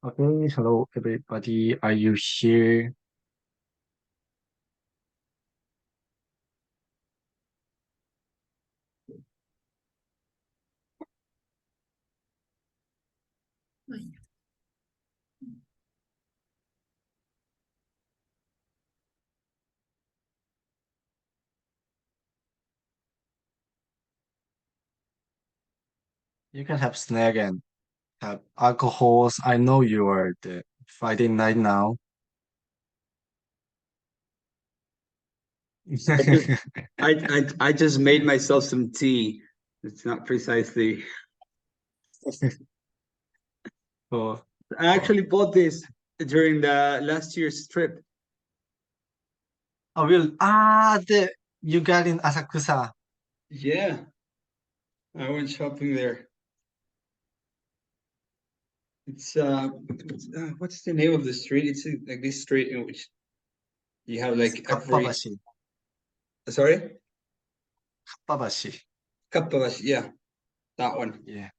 Okay, hello everybody. Are you here? You can have snack and have alcohols. I know you are the Friday night now. I just I just made myself some tea. It's not precisely. Oh, I actually bought this during the last year's trip. oh, really? Ah, the you got in Asakusa. Yeah, I went shopping there. What's the name of the street? It's like this street in which you have It's like every. Kappabashi. Sorry, Kappabashi. Kappawash. Yeah, that one. Yeah.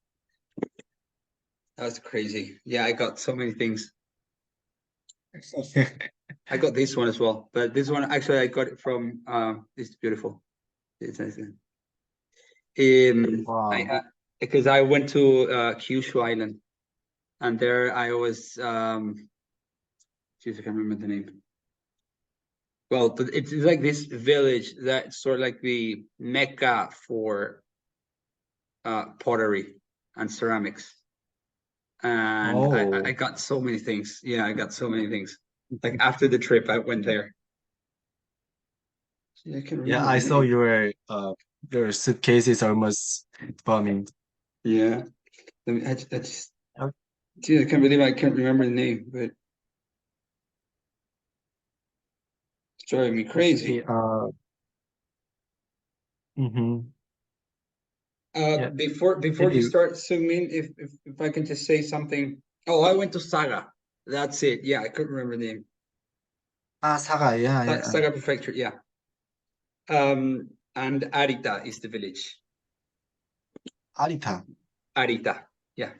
That was crazy. Yeah, I got so many things. I got this one as well, but this one actually I got it from. It's beautiful. It's nice. Wow. Because I went to Kyushu Island, and there I was. Geez, I can't remember the name. Well, but it's like this village that's sort of like the mecca for pottery and ceramics, and I Oh, got so many things. Yeah, I got so many things. Like after the trip, I went there. Yeah, I can't yeah. remember I the saw name. your suitcase is almost bumming. Yeah, I just, geez, I can't believe I can't remember the name, but it's driving me Okay. crazy. Mm-hmm. Yeah. Before you Maybe. start, Sungmin, if I can just say something. Oh, I went to Saga. That's it. Yeah, I couldn't remember the name. Ah, Saga. Yeah, yeah. Saga Prefecture. Yeah. And Arita is the village. Arita. Arita. Yeah.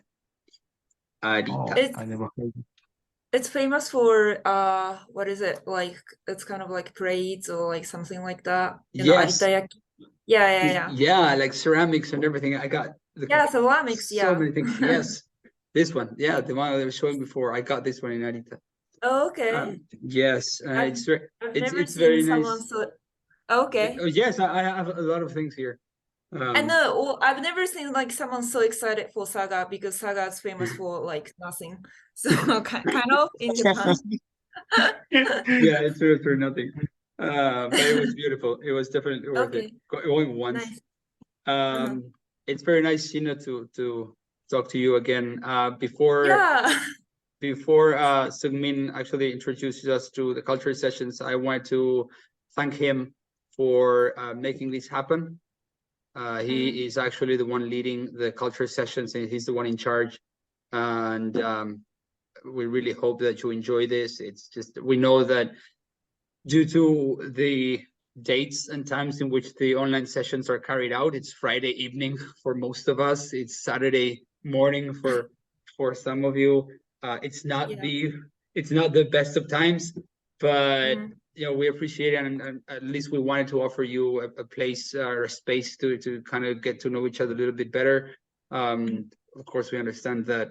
Oh, Arita. It's I never heard. it's famous for what is it like? It's kind of like parades or like something like that. Yes. Aritayaki. Yeah. Yeah, like ceramics and everything. I got Yeah, ceramics. so Yeah. many things. Yes. This one. Yeah, the one I was showing before. I got this one in Arita. Oh, okay. Yes, I've I've never it's seen very someone nice. so. Okay. Oh, yes, I have a lot of things here. I Um, know. Well, I've never seen like someone so excited for Saga because Saga is famous for like nothing. So kind of in Japan. yeah, it's really for nothing. But it was beautiful. It was definitely worth it. Okay. Going once. Nice. Uh-huh. Um, it's very nice, to talk to you again. Yeah. Before Sungmin actually introduces us to the culture sessions, I want to thank him for making this happen. He is actually the one leading the culture sessions, and he's the one in charge. And we really hope that you enjoy this. It's just we know that due to the dates and times in which the online sessions are carried out, it's Friday evening for most of us. It's Saturday morning for some of you. It's not Yeah. the best of times, but Mhm. we appreciate it, and at least we wanted to offer you a place or a space to kind of get to know each other a little bit better. Of course, we understand that.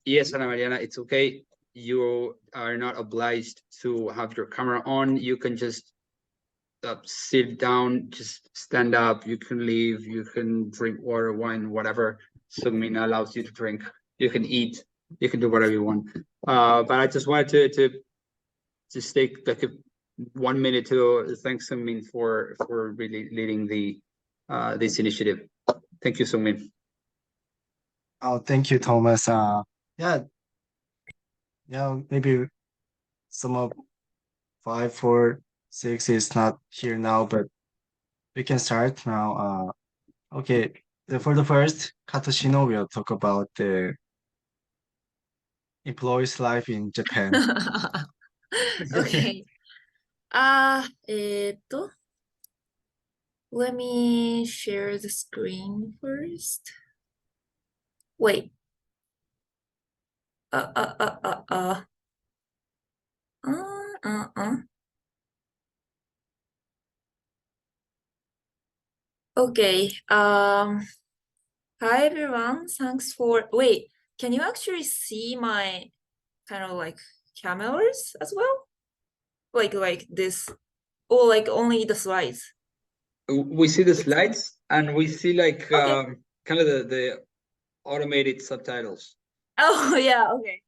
Yes, Ana Mariana, it's okay. You are not obliged to have your camera on. You can just sit down, just stand up. You can leave. You can drink water, wine, whatever. Sungmin allows you to drink. You can eat. You can do whatever you want. But I just wanted to just take like 1 minute to thank Sungmin for really leading the this initiative. Thank you, Sungmin. Oh, thank you, Thomas. Yeah, yeah, maybe some of 5, 4, 6 is not here now, but we can start now. Okay. For the first, Katoshino will talk about the employee's life in Japan. Okay. Let me share the screen first. Wait. Okay. Hi everyone. Thanks for wait. Can you actually see my kind of like cameras as well? Like this, or like only the slides? We see the slides and we see like Okay. kind of the automated subtitles. Oh yeah. Okay.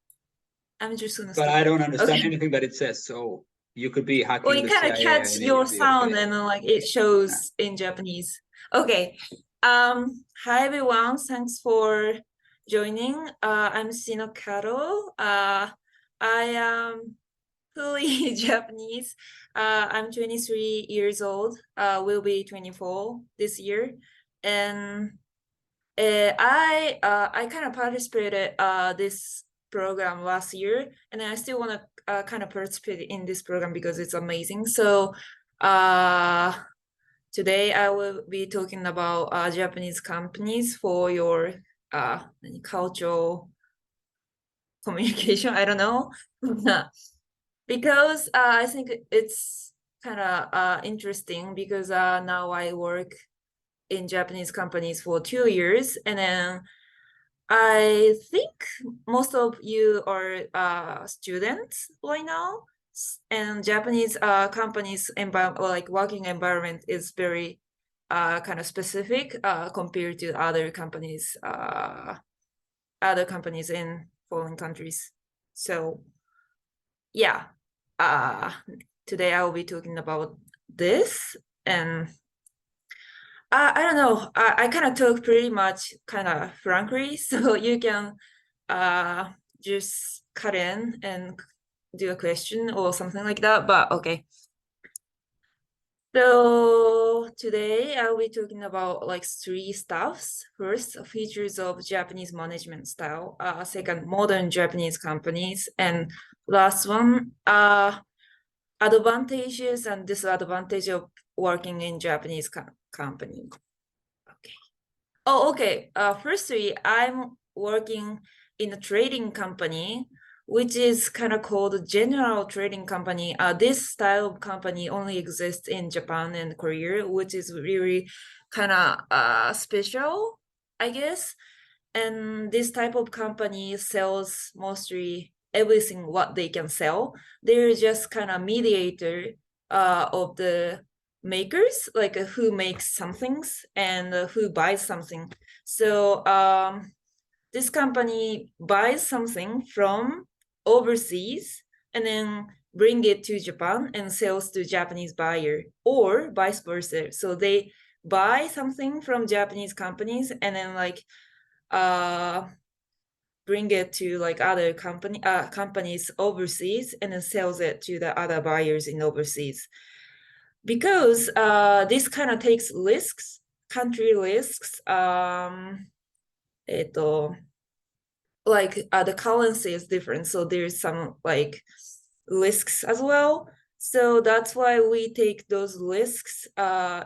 I'm just gonna But stop I it. don't understand Okay. anything that it says. So you could be Well, hacking it the kind of CIA catch and your the other sound place. and then like it shows in Japanese. Okay. Hi everyone. Thanks for joining. I'm Sino Karo. I am fully Japanese. I'm 23 years old. Will be 24 this year, and I kind of participated this program last year, and I still want to kind of participate in this program because it's amazing. So today I will be talking about Japanese companies for your cultural communication. I don't know. Because I think it's kind of interesting because now I work in Japanese companies for 2 years, and then I think most of you are students right now, and Japanese companies like working environment is very kind of specific compared to other companies in foreign countries. So yeah, today I will be talking about this, and I don't know. I kind of talk pretty much kind of frankly, so you can just cut in and do a question or something like that. But okay. So today I'll be talking about like three stuffs. First, features of Japanese management style. Second, modern Japanese companies, and last one, advantages and disadvantages of working in Japanese company. Okay. Oh, okay. Firstly, I'm working in a trading company, which is kind of called general trading company. This style of company only exists in Japan and Korea, which is really kind of special, I guess. And this type of company sells mostly everything what they can sell. They're just kind of mediator of the makers, like who makes some things and who buys something. So this company buys something from overseas and then bring it to Japan and sells to Japanese buyer, or vice versa. So they buy something from Japanese companies and then like bring it to like other companies overseas and then sells it to the other buyers in overseas. Because this kind of takes risks, country risks. Like the currency is different, so there's some like risks as well. So that's why we take those risks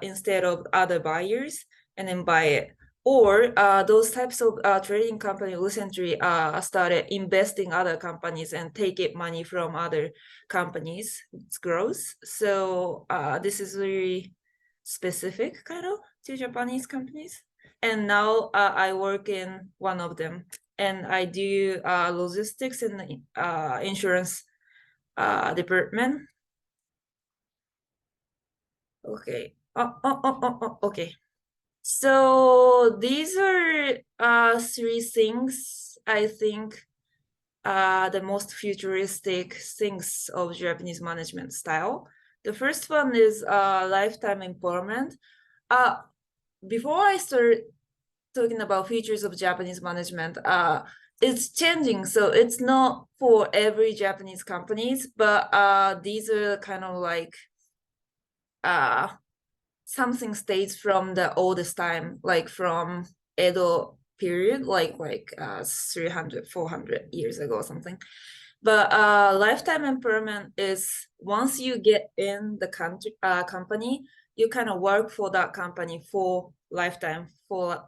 instead of other buyers and then buy it. Or those types of trading company recently started investing other companies and take it money from other companies. It's growth. So this is very specific kind of to Japanese companies. And now I work in one of them, and I do logistics and insurance department. Okay. Okay. So these are three things I think the most futuristic things of Japanese management style. The first one is lifetime empowerment. Before I start talking about features of Japanese management, it's changing. So it's not for every Japanese companies, but these are kind of like something stays from the oldest time, like from Edo period, like 300, 400 years ago or something. But lifetime empowerment is once you get in the company, you kind of work for that company for lifetime, for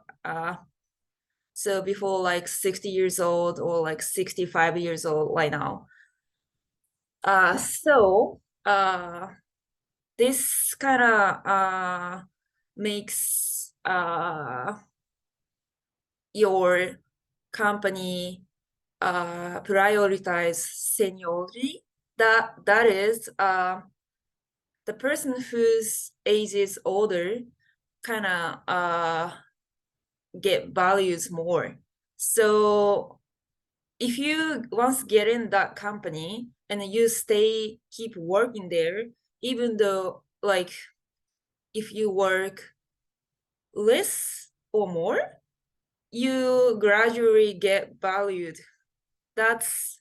So before like 60 years old or like 65 years old right now. So this kind of makes your company prioritize seniority. That is the person whose age is older kind of get values more. So if you once get in that company and you keep working there, even though like if you work less or more, you gradually get valued. That's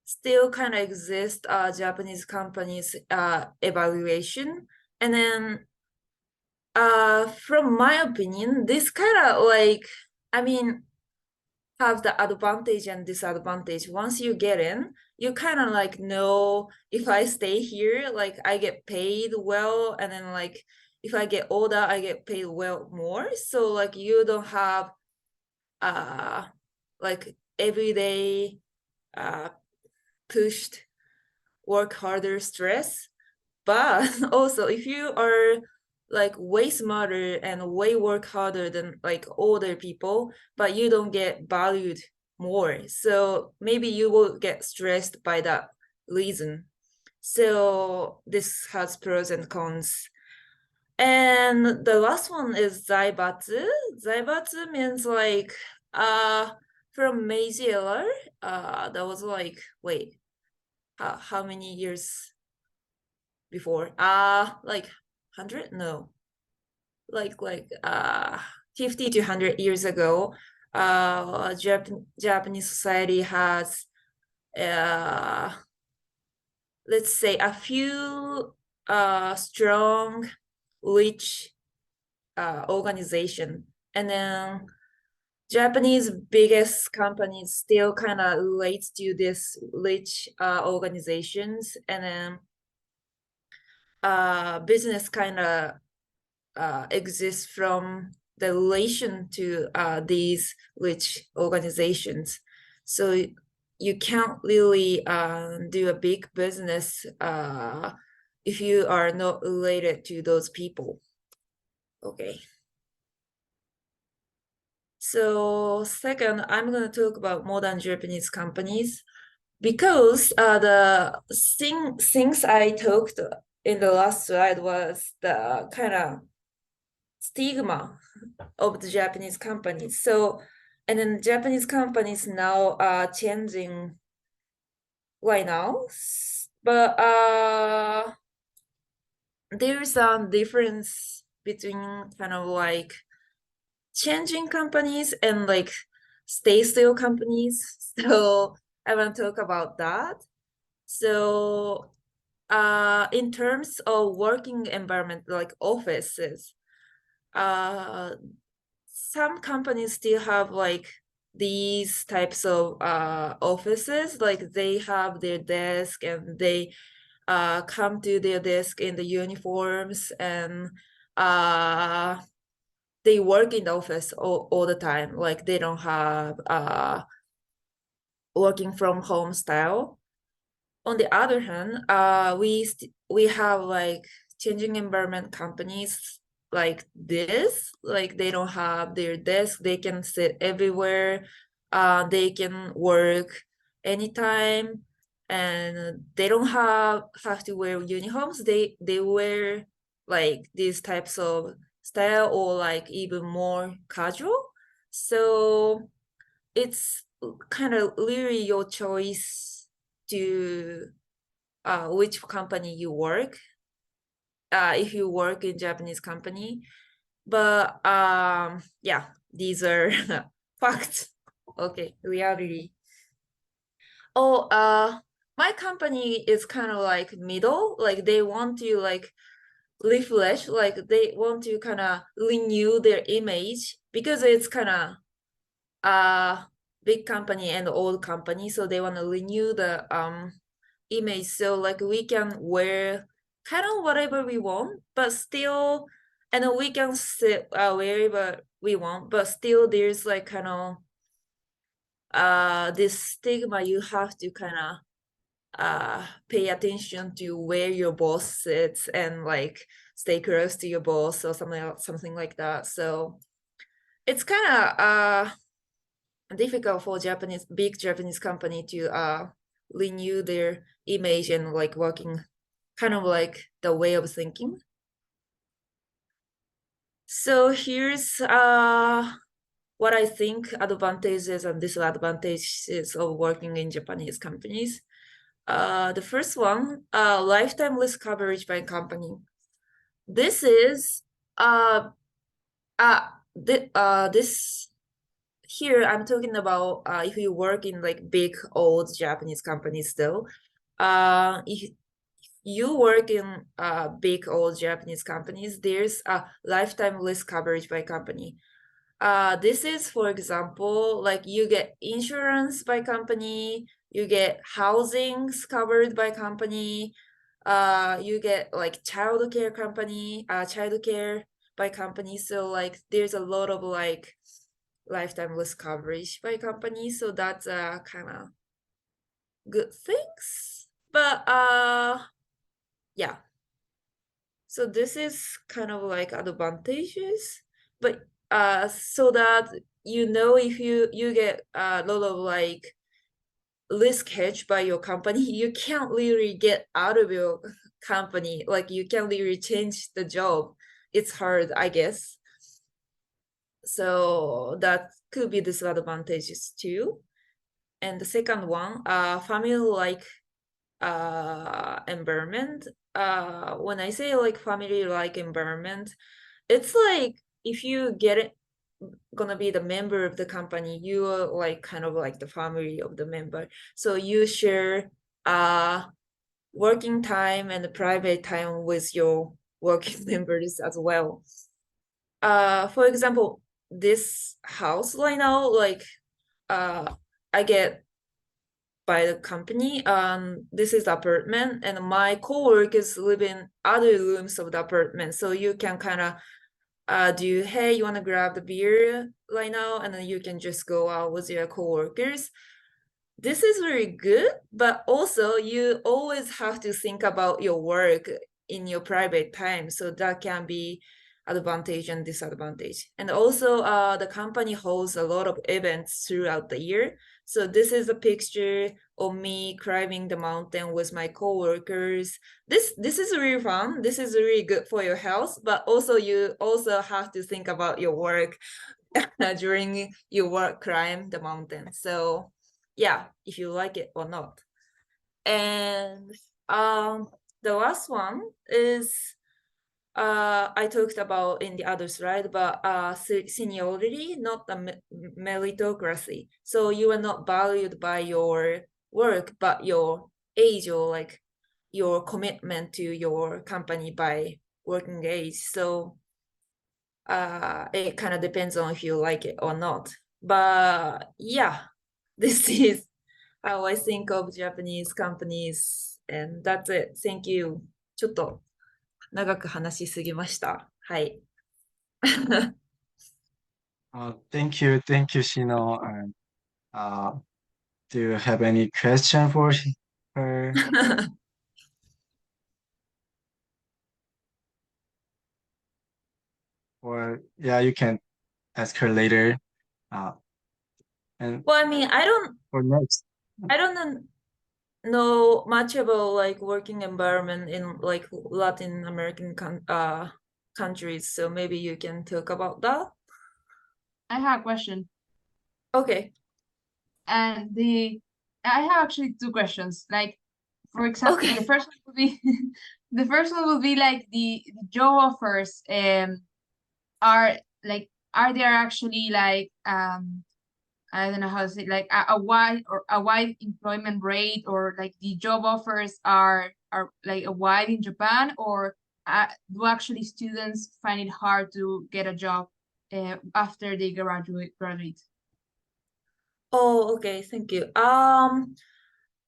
still kind of exist Japanese companies evaluation. And then from my opinion, this kind of like, I mean, have the advantage and disadvantage. Once you get in, you kind of like know if I stay here, like I get paid well, and then like if I get older, I get paid well more. So like you don't have like everyday pushed work harder stress. But also if you are like way smarter and way work harder than like older people, but you don't get valued more, so maybe you will get stressed by that reason. So this has pros and cons. And the last one is zaibatsu. Zaibatsu means like from Meiji era, that was like, wait, how many years before? Like 100? No. Like 50 to 100 years ago, Japanese society has let's say a few strong, rich organization, and then Japanese biggest companies still kind of relates to this rich organizations, and then business kind of exists from the relation to these rich organizations. So you can't really do a big business if you are not related to those people. Okay. So second, I'm going to talk about modern Japanese companies, because the things I talked in the last slide was the kind of stigma of the Japanese companies. So, and then Japanese companies now are changing right now, but there's a difference between kind of like changing companies and like stay still companies. So I want to talk about that. So in terms of working environment, like offices, some companies still have like these types of offices, like they have their desk and they come to their desk in the uniforms, and they work in the office all the time, like they don't have working from home style. On the other hand, we have like changing environment companies like this, like they don't have their desk, they can sit everywhere, they can work anytime, and they don't have to wear uniforms. They wear like these types of style, or like even more casual. So it's kind of really your choice to which company you work, if you work in Japanese company. But yeah, these are facts. Okay, reality. Oh, my company is kind of like middle, like they want to like refresh, like they want to kind of renew their image, because it's kind of big company and old company, so they want to renew the image, so like we can wear kind of whatever we want, but still, and we can sit wherever we want, but still there's like kind of this stigma, you have to kind of pay attention to where your boss sits and like stay close to your boss or something like that. So it's kind of difficult for big Japanese company to renew their image and like working kind of like the way of thinking. So here's what I think advantages and disadvantages of working in Japanese companies. The first one, lifetime risk coverage by company. This is this here I'm talking about if you work in like big old Japanese companies still. If you work in big old Japanese companies, there's a lifetime risk coverage by company. This is, for example, like you get insurance by company, you get housings covered by company, you get like childcare by company. So like there's a lot of like lifetime risk coverage by company. So that's kind of good things. But yeah. So this is kind of like advantages, but so that you know if you get a lot of like risk hedge by your company, you can't really get out of your company. Like you can't really change the job. It's hard, I guess. So that could be disadvantages too. And the second one, family-like environment. When I say like family-like environment, it's like if you get it gonna be the member of the company, you are like kind of like the family of the member. So you share working time and private time with your working members as well. For example, this house right now, like I get by the company. This is the apartment, and my coworkers live in other rooms of the apartment. So you can kind of do, hey, you want to grab the beer right now, and then you can just go out with your coworkers. This is very good, but also you always have to think about your work in your private time. So that can be advantage and disadvantage. And also the company holds a lot of events throughout the year. So this is a picture of me climbing the mountain with my coworkers. This is really fun. This is really good for your health, but also you also have to think about your work during your work climb the mountain. So yeah, if you like it or not. And the last one is I talked about in the other slide, but seniority, not the meritocracy. So you are not valued by your work, but your age or like your commitment to your company by working age. So it kind of depends on if you like it or not. But yeah, this is how I think of Japanese companies, and that's it. Thank you. ちょっと長く話しすぎました。はい。Thank you, Shino. And do you have any question for her? Or yeah, you can ask her later. And Well, I mean, for next, I don't know much about like working environment in like Latin American countries, so maybe you can talk about that. I have a question. Okay. And I have actually two questions. Like, for example, Okay. the first one would be the first one would be like the job offers are there actually like I don't know how to say, like a wide employment rate, or like the job offers are like a wide in Japan, or do actually students find it hard to get a job after they graduate? Oh, okay, thank you.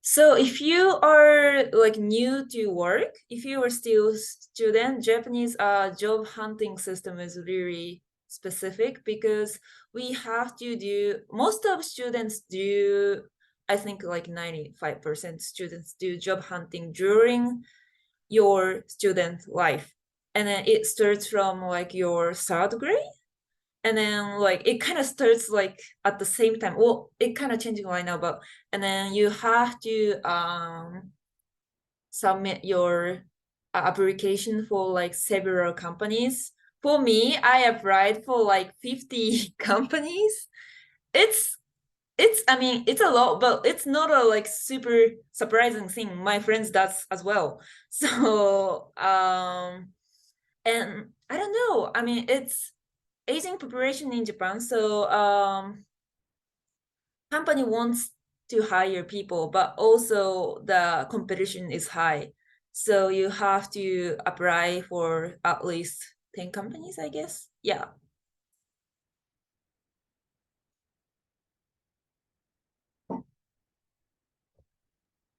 So if you are like new to work, if you are still student, Japanese job hunting system is really specific because we have to do, most of students do, I think like 95% students do job hunting during your student life. And then it starts from like your third grade. And then like it kind of starts like at the same time. Well, it kind of changing right now, but and then you have to submit your application for like several companies. For me, I applied for like 50 companies. It's I mean it's a lot, but it's not a like super surprising thing. My friends does as well. So and I don't know. I mean it's aging population in Japan, so company wants to hire people, but also the competition is high. So you have to apply for at least 10 companies, I guess. Yeah.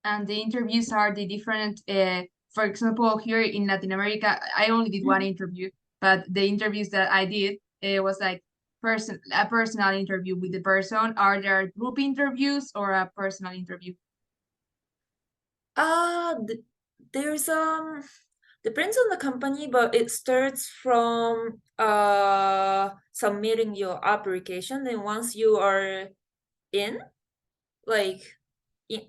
And the interviews are the different, for example, here in Latin America, I only did one interview, but the interviews that I did, it was like a personal interview with the person. Are there group interviews or a personal interview? There's depends on the company, but it starts from submitting your application. Then once you are in, like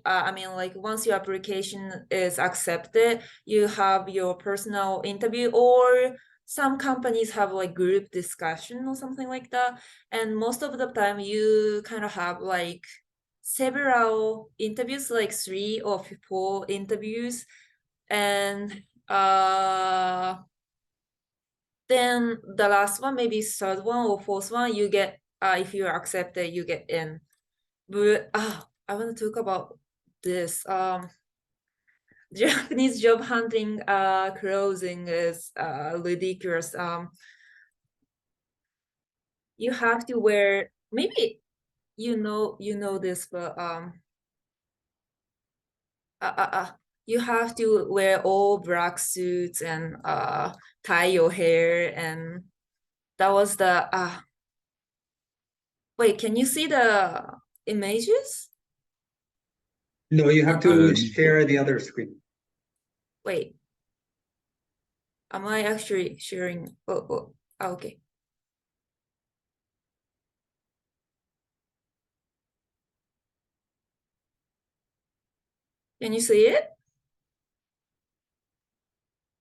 I mean, like once your application is accepted, you have your personal interview, or some companies have like group discussion or something like that. And most of the time you kind of have like several interviews, like 3 or 4 interviews. And then the last one, maybe third one or fourth one, you get if you're accepted, you get in. But I want to talk about this. Japanese job hunting clothing is ridiculous. You have to wear, maybe you know this, but you have to wear all black suits and tie your hair, and that was the wait, can you see the images? No, you have to Um, share the other screen. Wait, am I actually sharing? Oh, okay. Can you see it?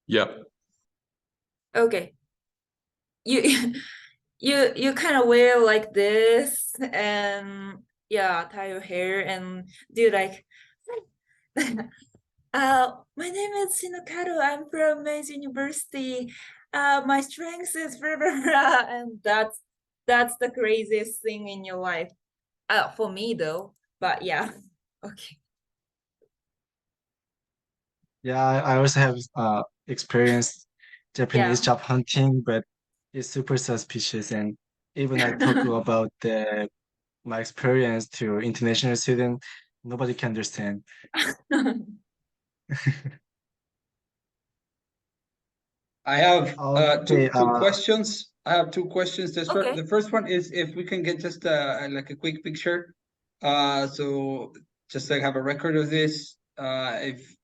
Yep. Okay. You you kind of wear like this, and yeah, tie your hair and do like my name is Shinokaru, I'm from Meiji University. My strength is blah blah blah, and that's the craziest thing in your life. For me though, but yeah. Okay. Yeah, I also have experienced Japanese Yeah. job hunting, but it's super suspicious. And even I talk about my experience to international student, nobody can understand. I have Okay, two questions. I have two questions. Okay. The first one is if we can get just like a quick picture. So just like have a record of this. If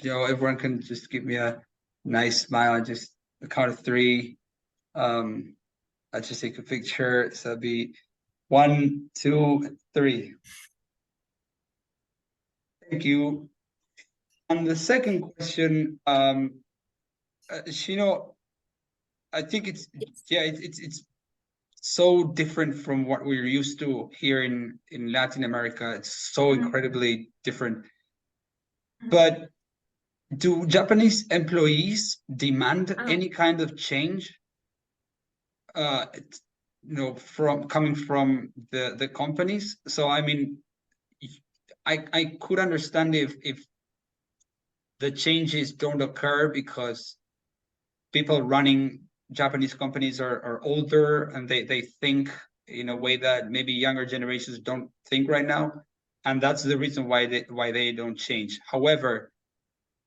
you know everyone can just give me a nice smile and just a count of 3. I'll just take a picture. So it'll be 1, 2, 3. Thank you. On the second question, Shino, I think it's so different from what we're used to here in Latin America. It's so incredibly different. But do Japanese employees demand any kind of change? You know, from coming from the companies. So I mean, I could understand if the changes don't occur because people running Japanese companies are older and they think in a way that maybe younger generations don't think right now, and that's the reason why they don't change. However,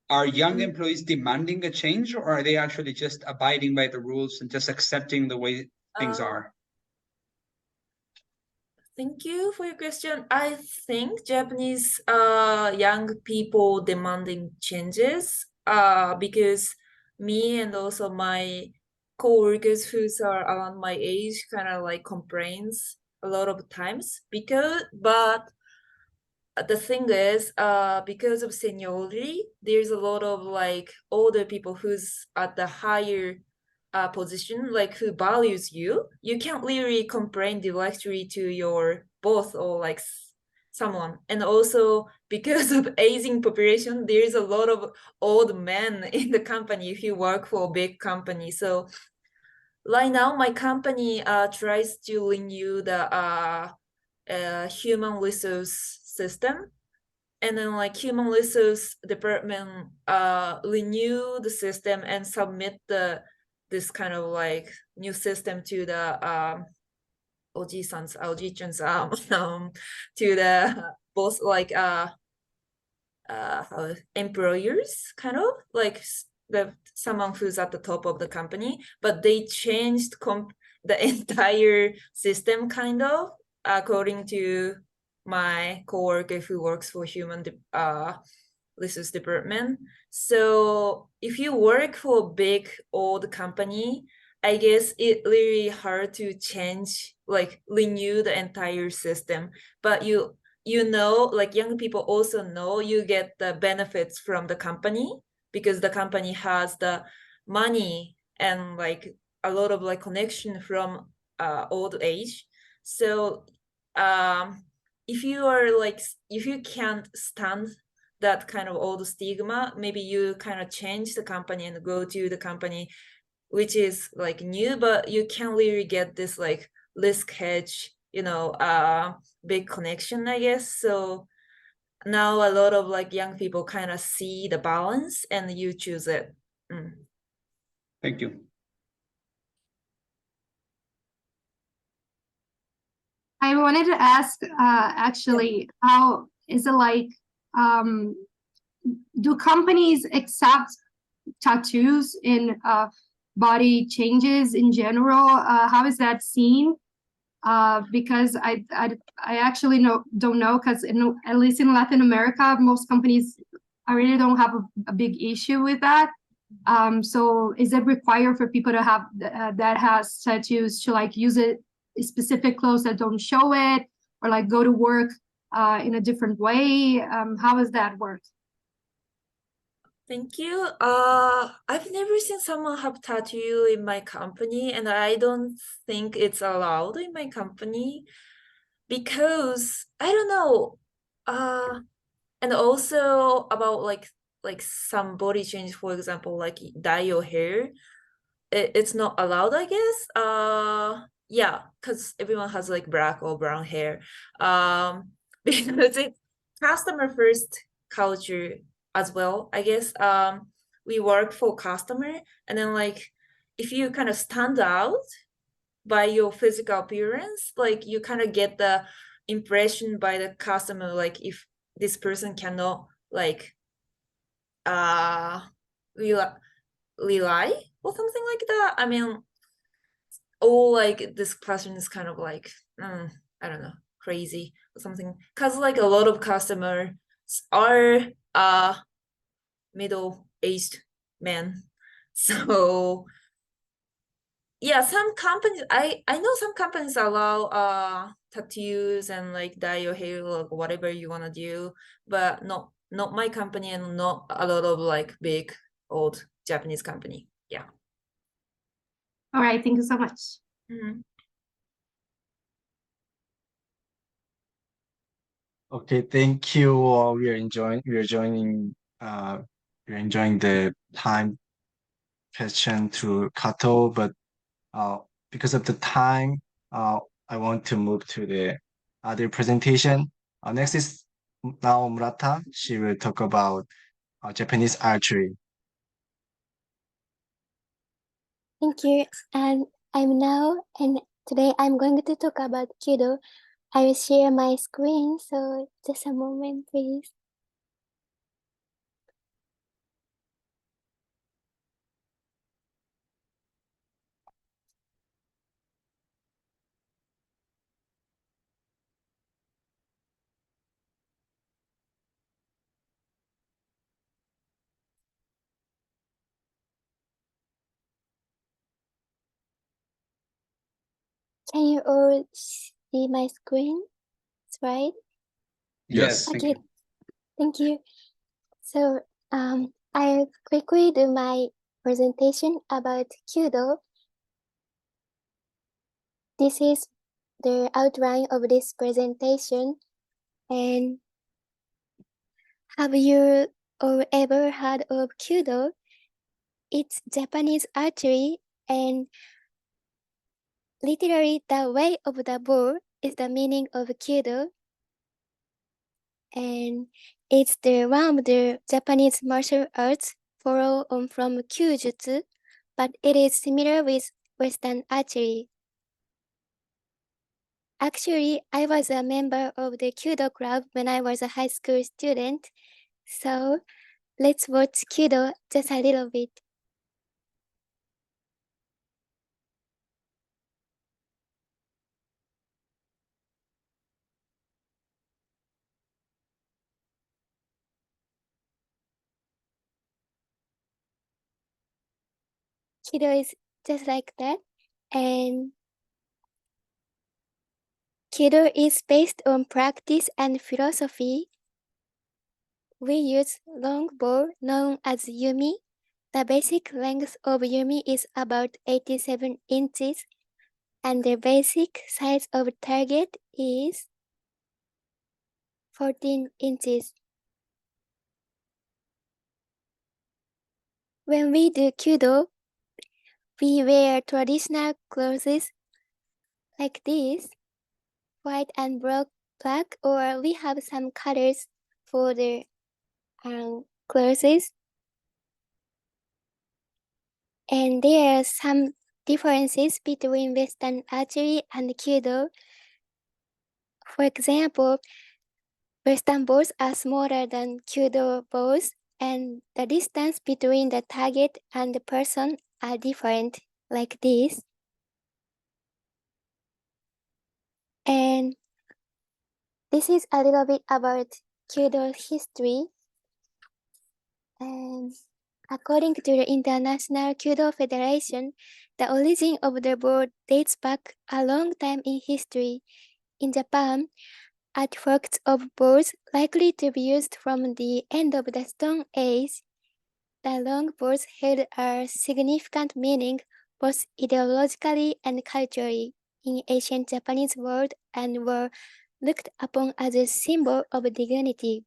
are young employees demanding a change, or are they actually just abiding by the rules and just accepting the way things Uh, are? Thank you for your question. I think Japanese young people demanding changes because me and also my coworkers who are around my age kind of like complains a lot of times but the thing is because of seniority there's a lot of like older people who's at the higher position, like who values you. You can't really complain directly to your boss or like someone. And also because of aging population, there's a lot of old men in the company who work for a big company. So right now, my company tries to renew the human resource system, and then like human resource department renew the system and submit this kind of like new system to the oji-sans, oji-chans, to the both like employers, kind of like the someone who's at the top of the company, but they changed the entire system kind of according to my coworker who works for human resource department. So if you work for a big old company, I guess it really hard to change, like renew the entire system. But you know, like young people also know you get the benefits from the company because the company has the money and like a lot of like connection from old age. So if you are like, if you can't stand that kind of old stigma, maybe you kind of change the company and go to the company which is like new, but you can't really get this like risk hedge, you know, big connection, I guess. So now a lot of like young people kind of see the balance and you choose it. Thank you. I wanted to ask, actually, how is it like, do companies accept tattoos in body changes in general? How is that seen? Because I actually don't know, because at least in Latin America, most companies, I really don't have a big issue with that. So is it required for people to have that has tattoos to like use it specific clothes that don't show it, or like go to work in a different way? How does that work? Thank you. I've never seen someone have tattoo in my company, and I don't think it's allowed in my company because I don't know. And also about like some body change, for example, like dye your hair, it's not allowed, I guess. Yeah, because everyone has like black or brown hair. Because it's customer first culture as well, I guess. We work for customer, and then like if you kind of stand out by your physical appearance, like you kind of get the impression by the customer, like if this person cannot like rely or something like that. I mean, all like this person is kind of like I don't know, crazy or something, because like a lot of customers are middle-aged men. So yeah, some companies, I know some companies allow tattoos and like dye your hair or whatever you want to do, but not my company and not a lot of like big old Japanese company. Yeah. All right, thank you so much. Okay, thank you. We are enjoying the time question through Kato, but because of the time, I want to move to the other presentation. Next is Nao Murata. She will talk about Japanese archery. Thank you. And I'm now, and today I'm going to talk about judo. I will share my screen, so just a moment, please. Can you all see my screen? Right? Yes. Thank Okay, you. thank you. So, I'll quickly do my presentation about Kyudo. This is the outline of this presentation. And have you all ever heard of Kyudo? It's Japanese archery, and literally the way of the ball is the meaning of Kyudo. And it's the one of the Japanese martial arts follow on from Kyujutsu, but it is similar with Western archery. Actually, I was a member of the Kyudo club when I was a high school student. So let's watch Kyudo just a little bit. Kyudo is just like that. And Kyudo is based on practice and philosophy. We use long bow known as yumi. The basic length of yumi is about 87 inches, and the basic size of target is 14 inches. When we do Kyudo, we wear traditional clothes like this, white and black, or we have some colors for the clothes. And there are some differences between Western archery and Kyudo. For example, Western bows are smaller than Kyudo bows, and the distance between the target and the person are different, like this. And this is a little bit about Kyudo's history. And according to the International Kyudo Federation, the origin of the bow dates back a long time in history. In Japan, artifacts of bows likely to be used from the end of the Stone Age. The long bows held a significant meaning both ideologically and culturally in ancient Japanese world and were looked upon as a symbol of dignity.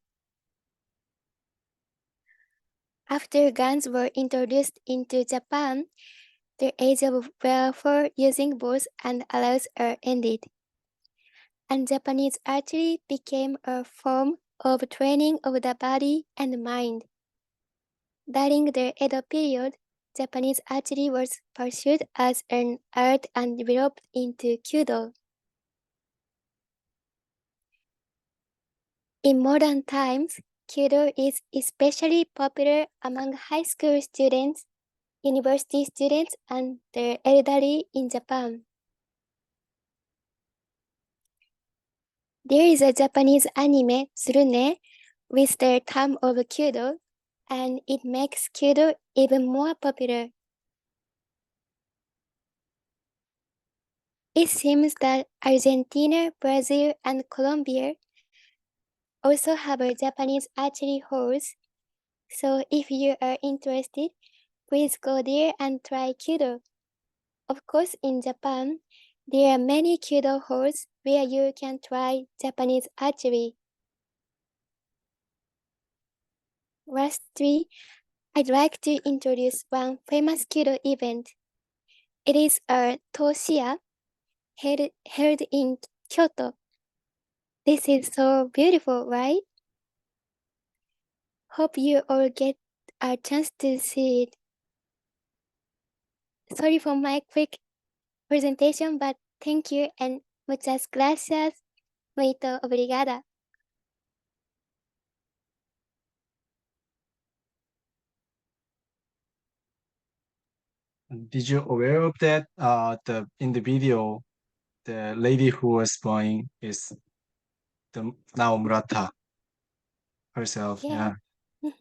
After guns were introduced into Japan, the age of warfare using bows and arrows ended, and Japanese archery became a form of training of the body and mind. During the Edo period, Japanese archery was pursued as an art and developed into Kyudo. In modern times, Kyudo is especially popular among high school students, university students, and the elderly in Japan. There is a Japanese anime, Tsurune, with the term of Kyudo, and it makes Kyudo even more popular. It seems that Argentina, Brazil, and Colombia also have a Japanese archery halls. So if you are interested, please go there and try Kyudo. Of course, in Japan, there are many Kyudo halls where you can try Japanese archery. Lastly, I'd like to introduce one famous Kyudo event. It is a Toshiya held in Kyoto. This is so beautiful, right? Hope you all get a chance to see it. Sorry for my quick presentation, but thank you and muchas gracias. Muito obrigada. Did you aware of that? The in the video, the lady who was blowing is the Nao Murata herself. Yeah. Yeah.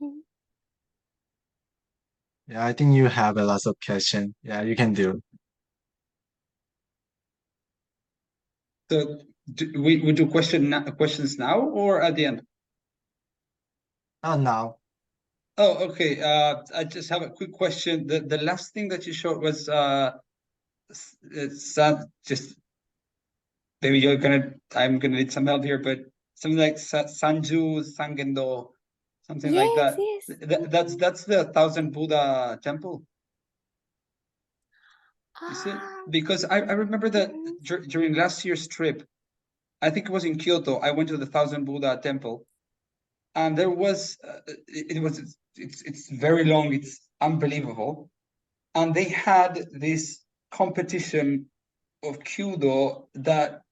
Yeah, I think you have a lot of question. Yeah, you can do. So we do questions now or at the end? Oh, now. Oh, okay. I just have a quick question. The last thing that you showed was it's just maybe I'm gonna need some help here, but something like Sanju Sangendo, something like Yes, that. yes. That's the Thousand Buddha temple, is it? Ah, Because I remember that mhm. during last year's trip, I think it was in Kyoto, I went to the Thousand Buddha temple, and there was it's very long, it's unbelievable, and they had this competition of Kyudo that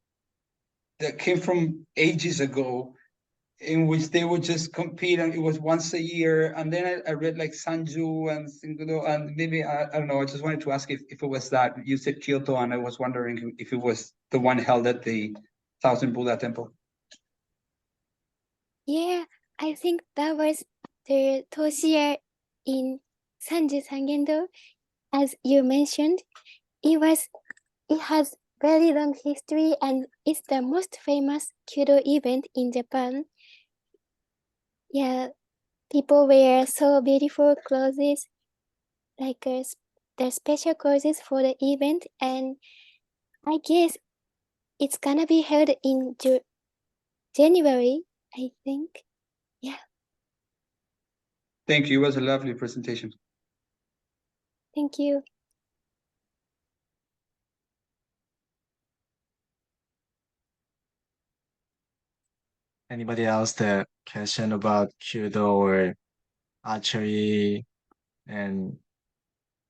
came from ages ago, in which they would just compete, and it was once a year. And then I read like Sanju and Singudo, and maybe I don't know. I just wanted to ask if it was that. You said Kyoto, and I was wondering if it was the one held at the Thousand Buddha Temple. Yeah, I think that was the Toshiya in Sanju Sangendo. As you mentioned, it has very long history and it's the most famous Kyudo event in Japan. Yeah, people wear so beautiful clothes, like the special clothes for the event, and I guess it's gonna be held in January, I think. Yeah, Thank you. It was a lovely presentation. thank you. Anybody else that question about Kyudo or archery and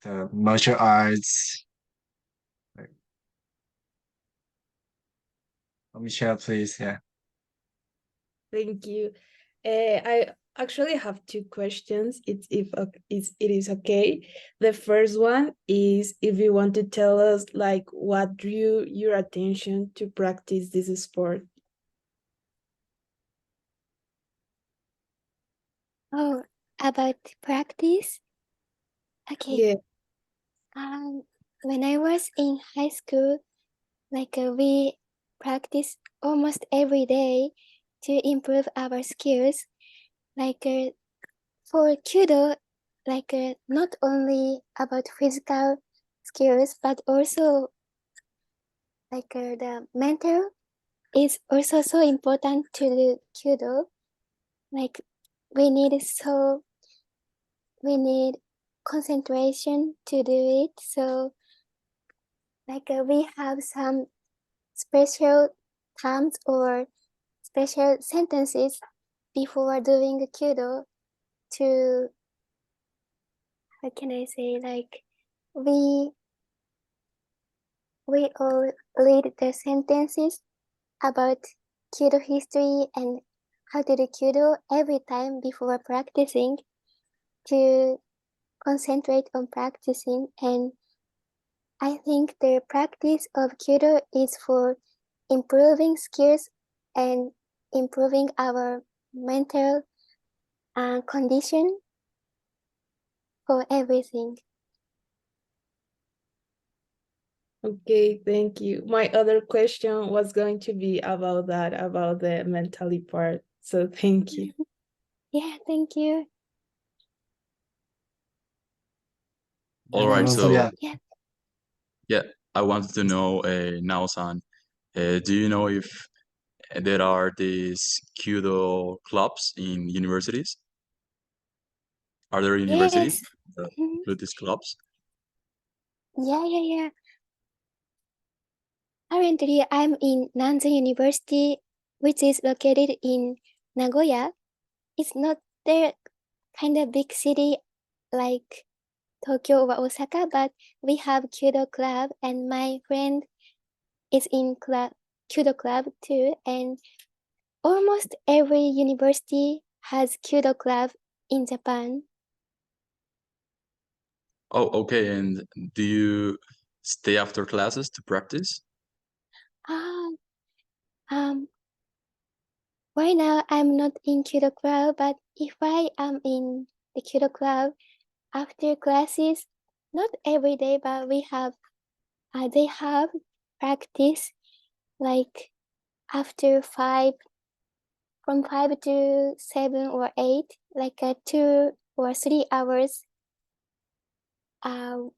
the martial arts? Like, Michelle, please. Yeah. Thank you. I actually have two questions. It is okay. The first one is if you want to tell us like what drew your attention to practice this sport. Oh, about practice? Okay. Yeah. When I was in high school, we practice almost every day to improve our skills. For Kyudo, not only about physical skills, but also the mental is also so important to the Kyudo. Like we need we need concentration to do it. So we have some special terms or special sentences before doing Kyudo to, how can I say, we all read the sentences about Kyudo history and how to do Kyudo every time before practicing to concentrate on practicing. And I think the practice of Kyudo is for improving skills and improving our mental condition for everything. Okay, thank you. My other question was going to be about that, about the mentally part. So thank you. Yeah, thank you. All And right, also, so yeah. yeah, I wanted to know, Nao-san, do you know if there are these Kyudo clubs in universities? Are there universities Yes. that Mhm. include these clubs? Yeah. Currently, I'm in Nanzan University, which is located in Nagoya. It's not the kind of big city like Tokyo or Osaka, but we have Kyudo Club, and my friend is in Kyudo Club too. And almost every university has Kyudo Club in Japan. Oh, okay. And do you stay after classes to practice? Um, right now I'm not in Kyudo Club, but if I am in the Kyudo Club after classes, not every day, but they have practice like after from 5 to 7 or 8, like 2 or 3 hours. No.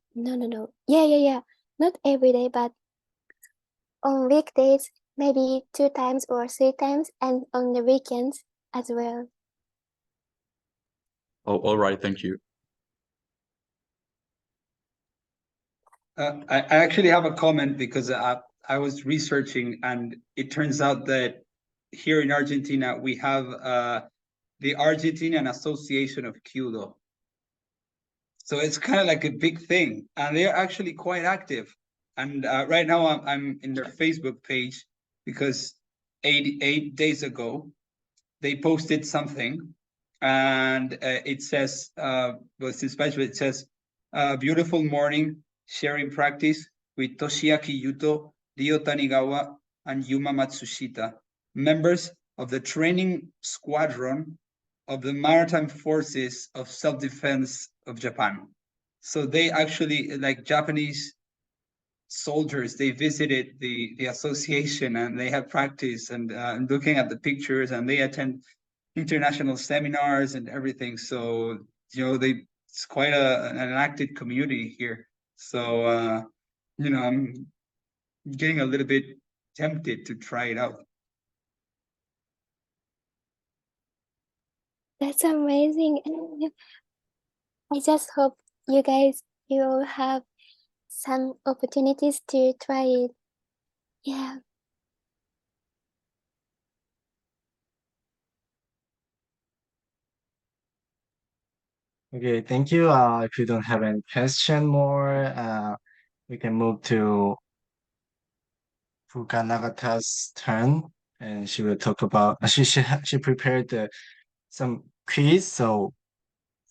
Yeah. Not every day, but on weekdays, maybe 2 times or 3 times, and on the weekends as well. Oh, all right, thank you. I actually have a comment because I was researching, and it turns out that here in Argentina we have the Argentinian Association of Kyudo. So it's kind of like a big thing, and they're actually quite active. And right now I'm in their Facebook page because eight days ago they posted something, and it says, well, it's in Spanish, but it says, beautiful morning sharing practice with Toshiaki Yuto, Ryo Tanigawa, and Yuma Matsushita, members of the training squadron of the Maritime Forces of Self-Defense of Japan. So they actually, like Japanese soldiers, they visited the association and they have practice and looking at the pictures, and they attend international seminars and everything. So, it's quite an active community here. So, I'm getting a little bit tempted to try it out. That's amazing. I just hope you guys will have some opportunities to try it. Yeah. Okay, thank you. If you don't have any question more, we can move to Fuka Nagata's turn, and she will talk about. She prepared some quiz, so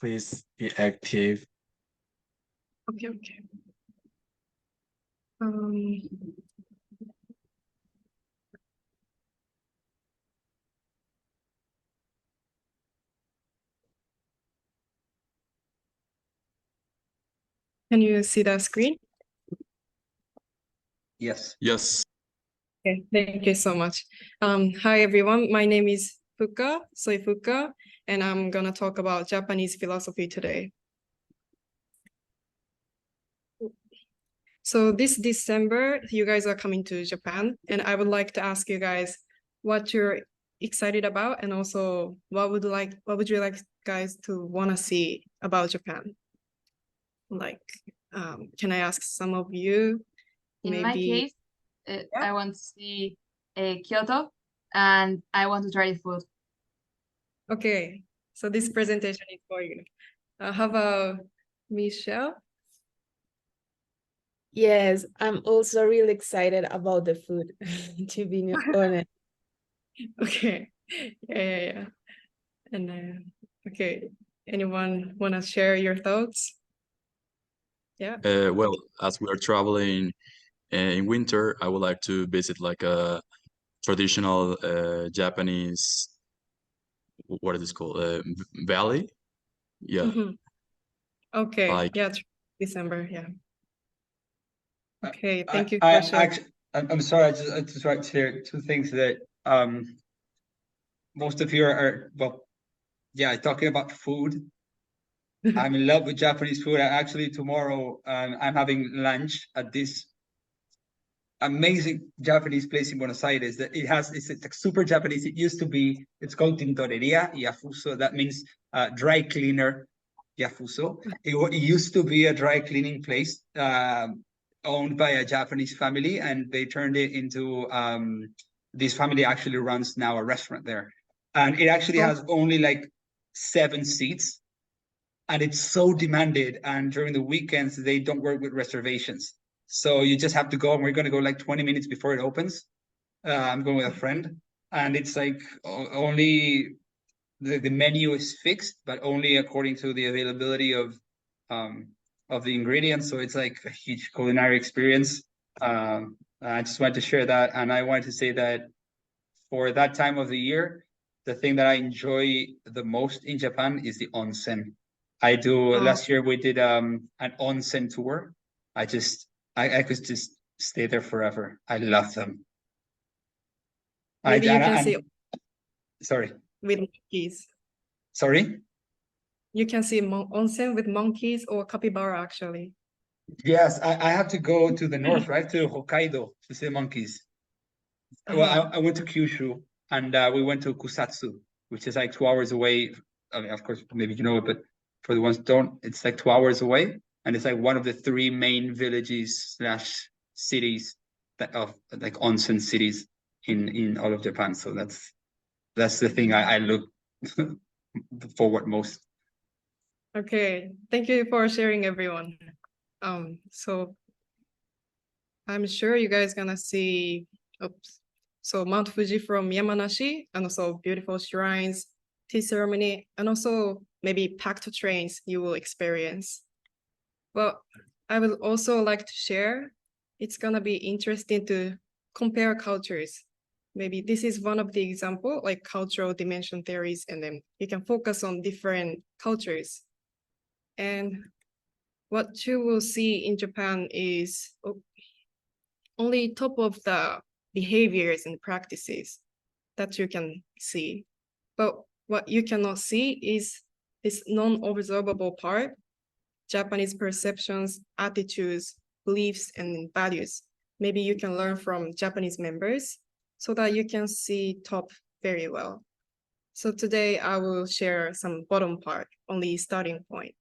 please be active. Okay. Can you see the screen? Yes. Yes. Okay, thank you so much. Hi everyone, my name is Fuka, Soy Fuka, and I'm gonna talk about Japanese philosophy today. So this December, you guys are coming to Japan, and I would like to ask you guys what you're excited about, and also what would you like guys to wanna see about Japan? Like, can I ask some of you? In my case, I want to see Kyoto, and I want to try the food. Okay, so this presentation is for you. How about Michelle? Yes, I'm also really excited about the food, to be honest. Okay, yeah. And okay, anyone want to share your thoughts? Yeah. Well, as we are traveling in winter, I would like to visit like a traditional Japanese, what is this called? Valley? Yeah. Mhm. Okay, Like, yeah, December, yeah. Okay, thank you, I'm Kasia. I'm sorry, I just like to share two things that most of you are well, yeah, talking about food. I'm in love with Japanese food. Actually, tomorrow I'm having lunch at this amazing Japanese place in Buenos Aires. That it's like super Japanese. It's called Tintoreria Yafuso. That means dry cleaner Yafuso. It used to be a dry cleaning place owned by a Japanese family, and they turned it into this family actually runs now a restaurant there, and it actually has only like 7 seats, and it's so demanded. And during the weekends, they don't work with reservations. So you just have to go, and we're going to go like 20 minutes before it opens. I'm going with a friend, and it's like only the menu is fixed, but only according to the availability of the ingredients. So it's like a huge culinary experience. I just wanted to share that, and I wanted to say that for that time of the year, the thing that I enjoy the most in Japan is the onsen. Last year we did an onsen tour. I could just stay there forever. I love them. Maybe you can see Sorry, with monkeys. sorry. You can see onsen with monkeys or capybara actually. Yes, I have to go to the north, right, to Hokkaido to see monkeys. Well, Uh-huh. I went to Kyushu and we went to Kusatsu, which is like 2 hours away. I mean, of course, maybe you know it, but for the ones who don't, it's like 2 hours away, and it's like one of the 3 main villages slash cities that of like onsen cities in all of Japan. So that's the thing I look forward most. Okay, thank you for sharing, everyone. So I'm sure you guys gonna see, oops. So Mount Fuji from Yamanashi, and also beautiful shrines, tea ceremony, and also maybe packed trains you will experience. Well, I would also like to share, it's gonna be interesting to compare cultures. Maybe this is one of the example, like cultural dimension theories, and then you can focus on different cultures. And what you will see in Japan is only top of the behaviors and practices that you can see. But what you cannot see is this non-observable part, Japanese perceptions, attitudes, beliefs, and values. Maybe you can learn from Japanese members so that you can see top very well. So today I will share some bottom part, only starting point.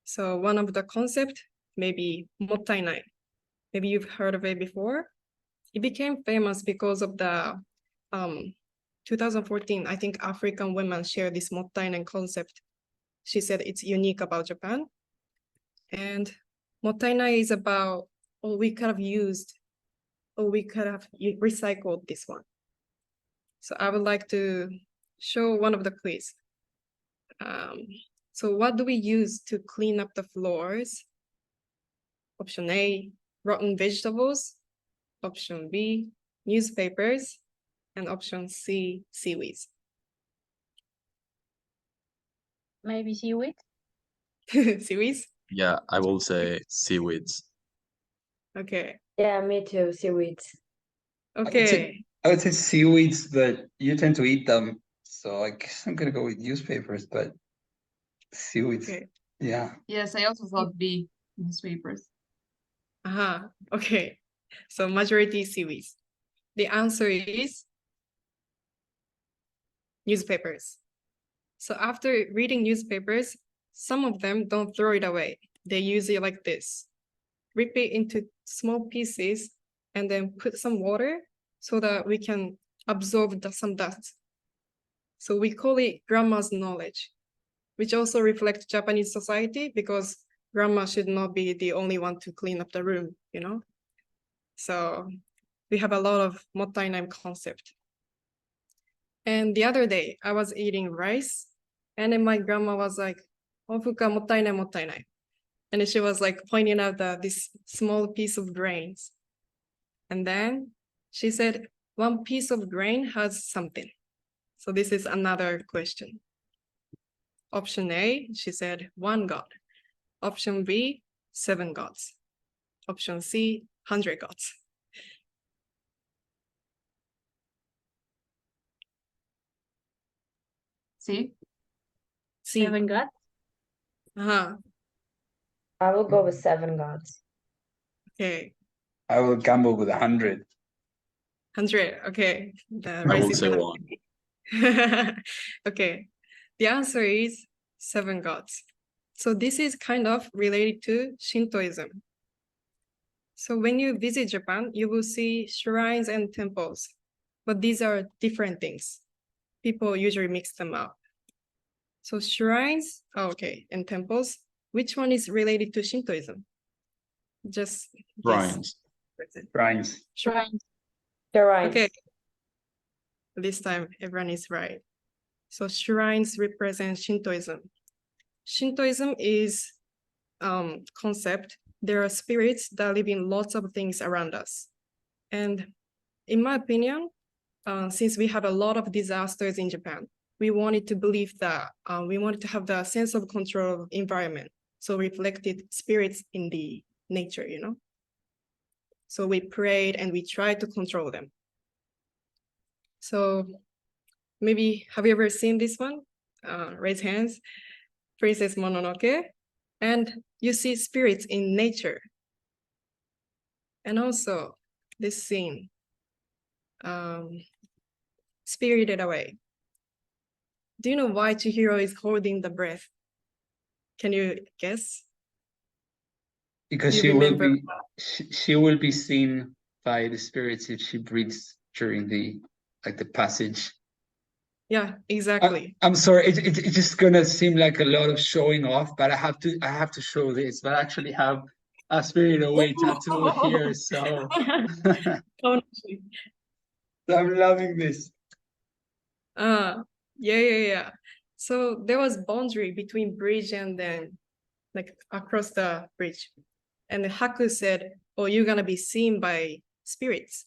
So one of the concept, maybe mottainai. Maybe you've heard of it before. It became famous because of the 2014, I think African women share this mottainai concept. She said it's unique about Japan. And mottainai is about, oh, we could have used, or we could have recycled this one. So I would like to show one of the quiz. So what do we use to clean up the floors? Option A, rotten vegetables. Option B, newspapers. And option C, seaweeds. Maybe seaweed? Seaweeds? Yeah, I will say seaweeds. Okay. Yeah, me too, seaweeds. Okay. I would say seaweeds, but you tend to eat them. So I guess I'm gonna go with newspapers, but seaweeds. Okay. Yeah. Yes, I also thought B, newspapers. Okay. So majority seaweeds. The answer is newspapers. So after reading newspapers, some of them don't throw it away. They use it like this. Rip it into small pieces and then put some water so that we can absorb some dust. So we call it grandma's knowledge, which also reflects Japanese society because grandma should not be the only one to clean up the room, you know? So we have a lot of mottainai concept. And the other day I was eating rice and then my grandma was like, "Ofuka mottainai mottainai." And she was like pointing out this small piece of grains. And then she said, one piece of grain has something. So this is another question. Option A, she said, 1 god. Option B, 7 gods. Option C, 100 gods. See? C. 7 gods? I will go with 7 gods. Okay. I will gamble with 100. 100. Okay. The I rice will is say gonna- 1. Okay. The answer is 7 gods. So this is kind of related to Shintoism. So when you visit Japan, you will see shrines and temples, but these are different things. People usually mix them up. So shrines, and temples, which one is related to Shintoism? Just Shrines. Shrines. Shrines. You're right. Okay. This time everyone is right. So shrines represent Shintoism. Shintoism is concept. There are spirits that live in lots of things around us. And in my opinion, since we have a lot of disasters in Japan, we wanted to believe that we wanted to have the sense of control of environment. So reflected spirits in the nature, you know? So we prayed and we tried to control them. So maybe have you ever seen this one? Raise hands. Princess Mononoke. And you see spirits in nature. And also this scene, Spirited Away. Do you know why Chihiro is holding the breath? Can you guess? Because You she will remember- be she will be seen by the spirits if she breathes during the passage. Yeah, exactly. I'm sorry, it's just gonna seem like a lot of showing off, but I have to show this. But I actually have a Spirited Away tattoo here, so Honestly. I'm loving this. Yeah. So there was boundary between bridge and then like across the bridge. And Haku said, oh, you're gonna be seen by spirits.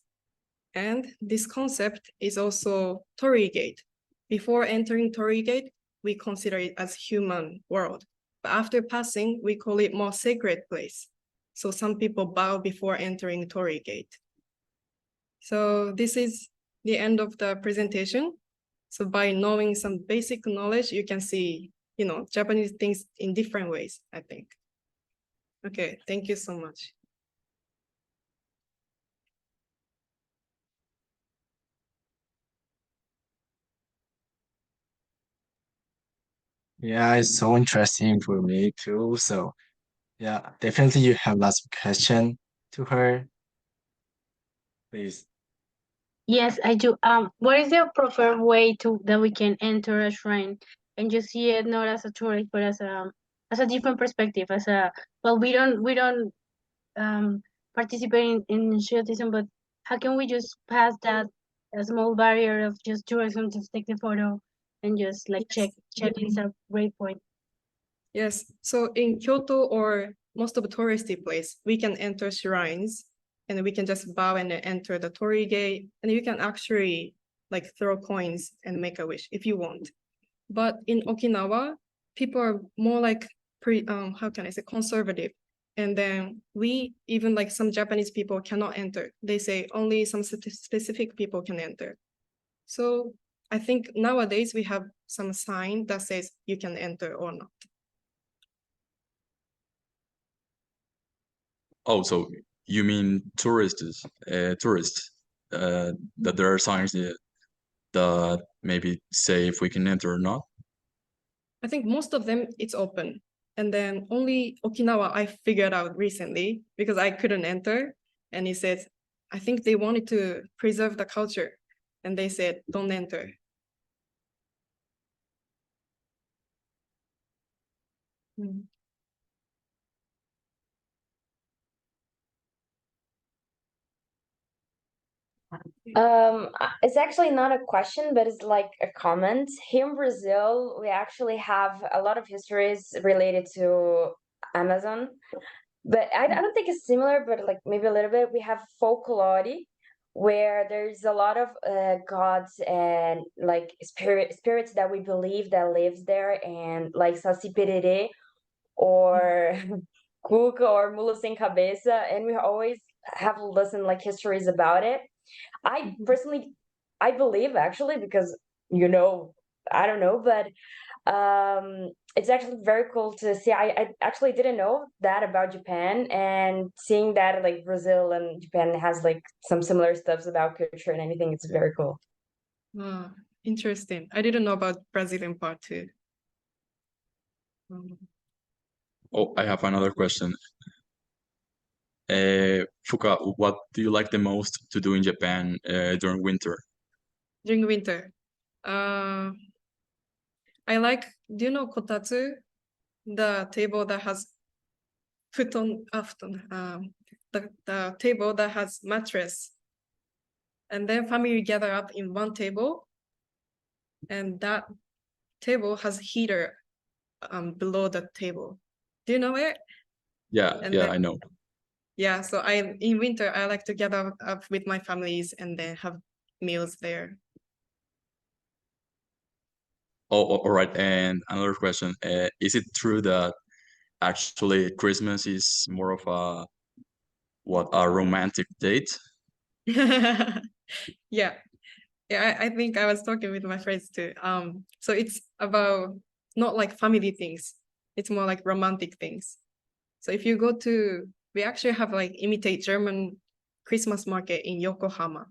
And this concept is also Torii Gate. Before entering Torii Gate, we consider it as human world. But after passing, we call it more sacred place. So some people bow before entering Torii Gate. So this is the end of the presentation. So by knowing some basic knowledge, you can see, Japanese things in different ways, I think. Okay, thank you so much. Yeah, it's so interesting for me too. So yeah, definitely you have lots of question to her. Please. Yes, I do. What is the preferred way that we can enter a shrine and just see it not as a tourist, but as a different perspective, we don't participate in tourism, but how can we just pass that a small barrier of just tourism to take the photo and just like check is a great point. Yes, so in Kyoto or most of the touristy place, we can enter shrines and we can just bow and enter the Torii Gate, and you can actually like throw coins and make a wish if you want. But in Okinawa, people are more like how can I say, conservative. And then we, even like some Japanese people cannot enter. They say only some specific people can enter. So I think nowadays we have some sign that says you can enter or not. Oh, so you mean tourists, that there are signs that maybe say if we can enter or not? I think most of them, it's open. And then only Okinawa I figured out recently because I couldn't enter. And he said, I think they wanted to preserve the culture. And they said, don't enter. It's actually not a question, but it's like a comment. Here in Brazil, we actually have a lot of histories related to Amazon, but I don't think it's similar, but like maybe a little bit. We have folklore, where there's a lot of gods and like spirits that we believe that lives there, and like Saci Pererê or Cuca or Mula Sem Cabeça, and we always have listened like histories about it. I personally, I believe actually, because I don't know, but it's actually very cool to see. I actually didn't know that about Japan, and seeing that like Brazil and Japan has like some similar stuffs about culture and anything, it's very cool. Interesting. I didn't know about Brazilian part too. Oh, I have another question. Fuka, what do you like the most to do in Japan during winter? During winter, I like, do you know kotatsu? The table that has futon, the table that has mattress. And then family gather up in one table, and that table has heater below the table. Do you know it? Yeah, I know. Yeah, so in winter I like to gather up with my families and then have meals there. Oh, all right. And another question: is it true that actually Christmas is more of a romantic date? Yeah, Yeah, I think I was talking with my friends too. So it's about not like family things. It's more like romantic things. So if you go to, we actually have like imitate German Christmas market in Yokohama,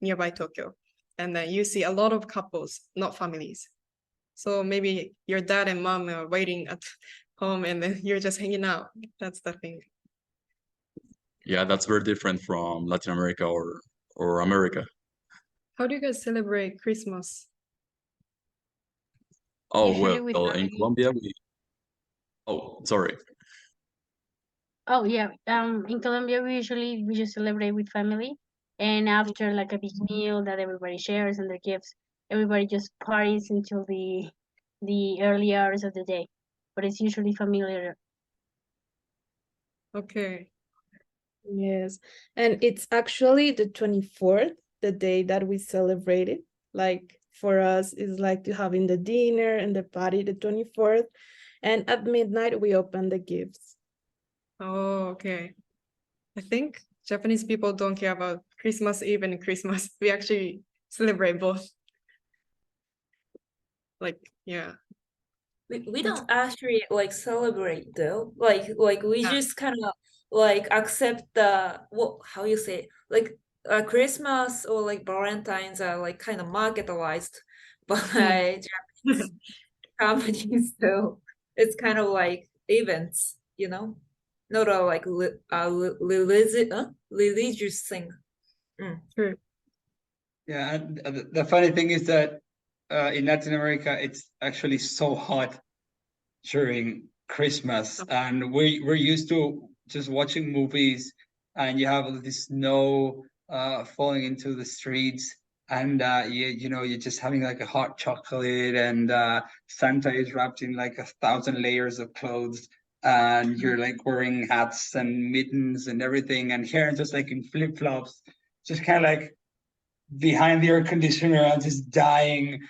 nearby Tokyo. And then you see a lot of couples, not families. So maybe your dad and mom are waiting at home and then you're just hanging out. That's the thing. Yeah, that's very different from Latin America or America. How do you guys celebrate Christmas? Oh, Usually with well, in family. Colombia, oh, sorry. Oh yeah, in Colombia we just celebrate with family, and after like a big meal that everybody shares and their gifts, everybody just parties until the early hours of the day. But it's usually familiar. Okay. Yes. And it's actually the 24th, the day that we celebrate it. Like for us, it's like to having the dinner and the party the 24th. And at midnight, we open the gifts. Oh, okay. I think Japanese people don't care about Christmas Eve and Christmas. We actually celebrate both. Like, yeah. We don't actually like celebrate though. Like we Yeah. just kind of like accept the what how you say it? Like Christmas or like Valentine's are like kind of marketalized by Japanese companies. So it's kind of like events, you know, not a like religious thing. True. Yeah, and the funny thing is that in Latin America, it's actually so hot during Christmas, and we're used to just watching movies, and you have all this snow falling into the streets, and you know you're just having like a hot chocolate, and Santa is wrapped in like 1,000 layers of clothes, and you're like wearing hats and mittens and everything, and here just like in flip-flops, just kind of like behind the air conditioner. I'm just dying.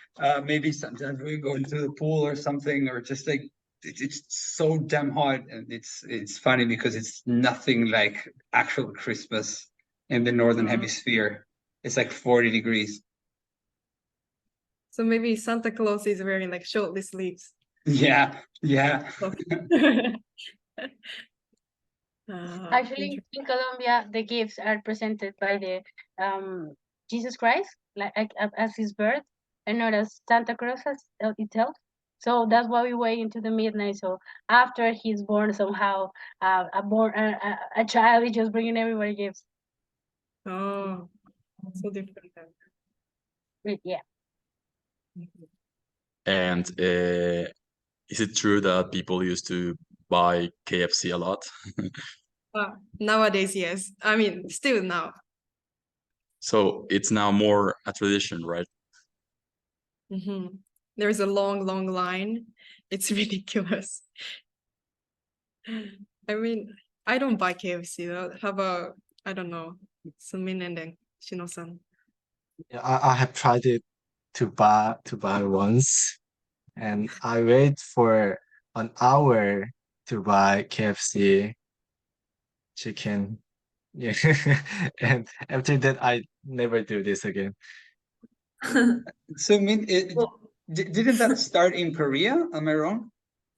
Maybe sometimes we go into the pool or something, or just like it's so damn hot, and it's funny because it's nothing like actual Christmas in the northern hemisphere. It's like 40 degrees. So maybe Santa Claus is wearing like short sleeves. Yeah, yeah. Actually, in Colombia, the gifts are presented by the Jesus Christ, like as his birth, and not as Santa Claus itself. So that's why we wait into the midnight. So after he's born, somehow a child is just bringing everybody gifts. Oh, so different. Yeah. And is it true that people used to buy KFC a lot? Nowadays, yes. I mean, still now. So it's now more a tradition, right? Mm-hmm. There's a long, long line. It's ridiculous. I mean, I don't buy KFC though. How about, I don't know, Sunmin and then Shino-san? Yeah, I have tried it to buy once, and I wait for an hour to buy KFC chicken. Yeah, and after that, I never do this again. So I mean, Well, didn't that start in Korea? Am I wrong?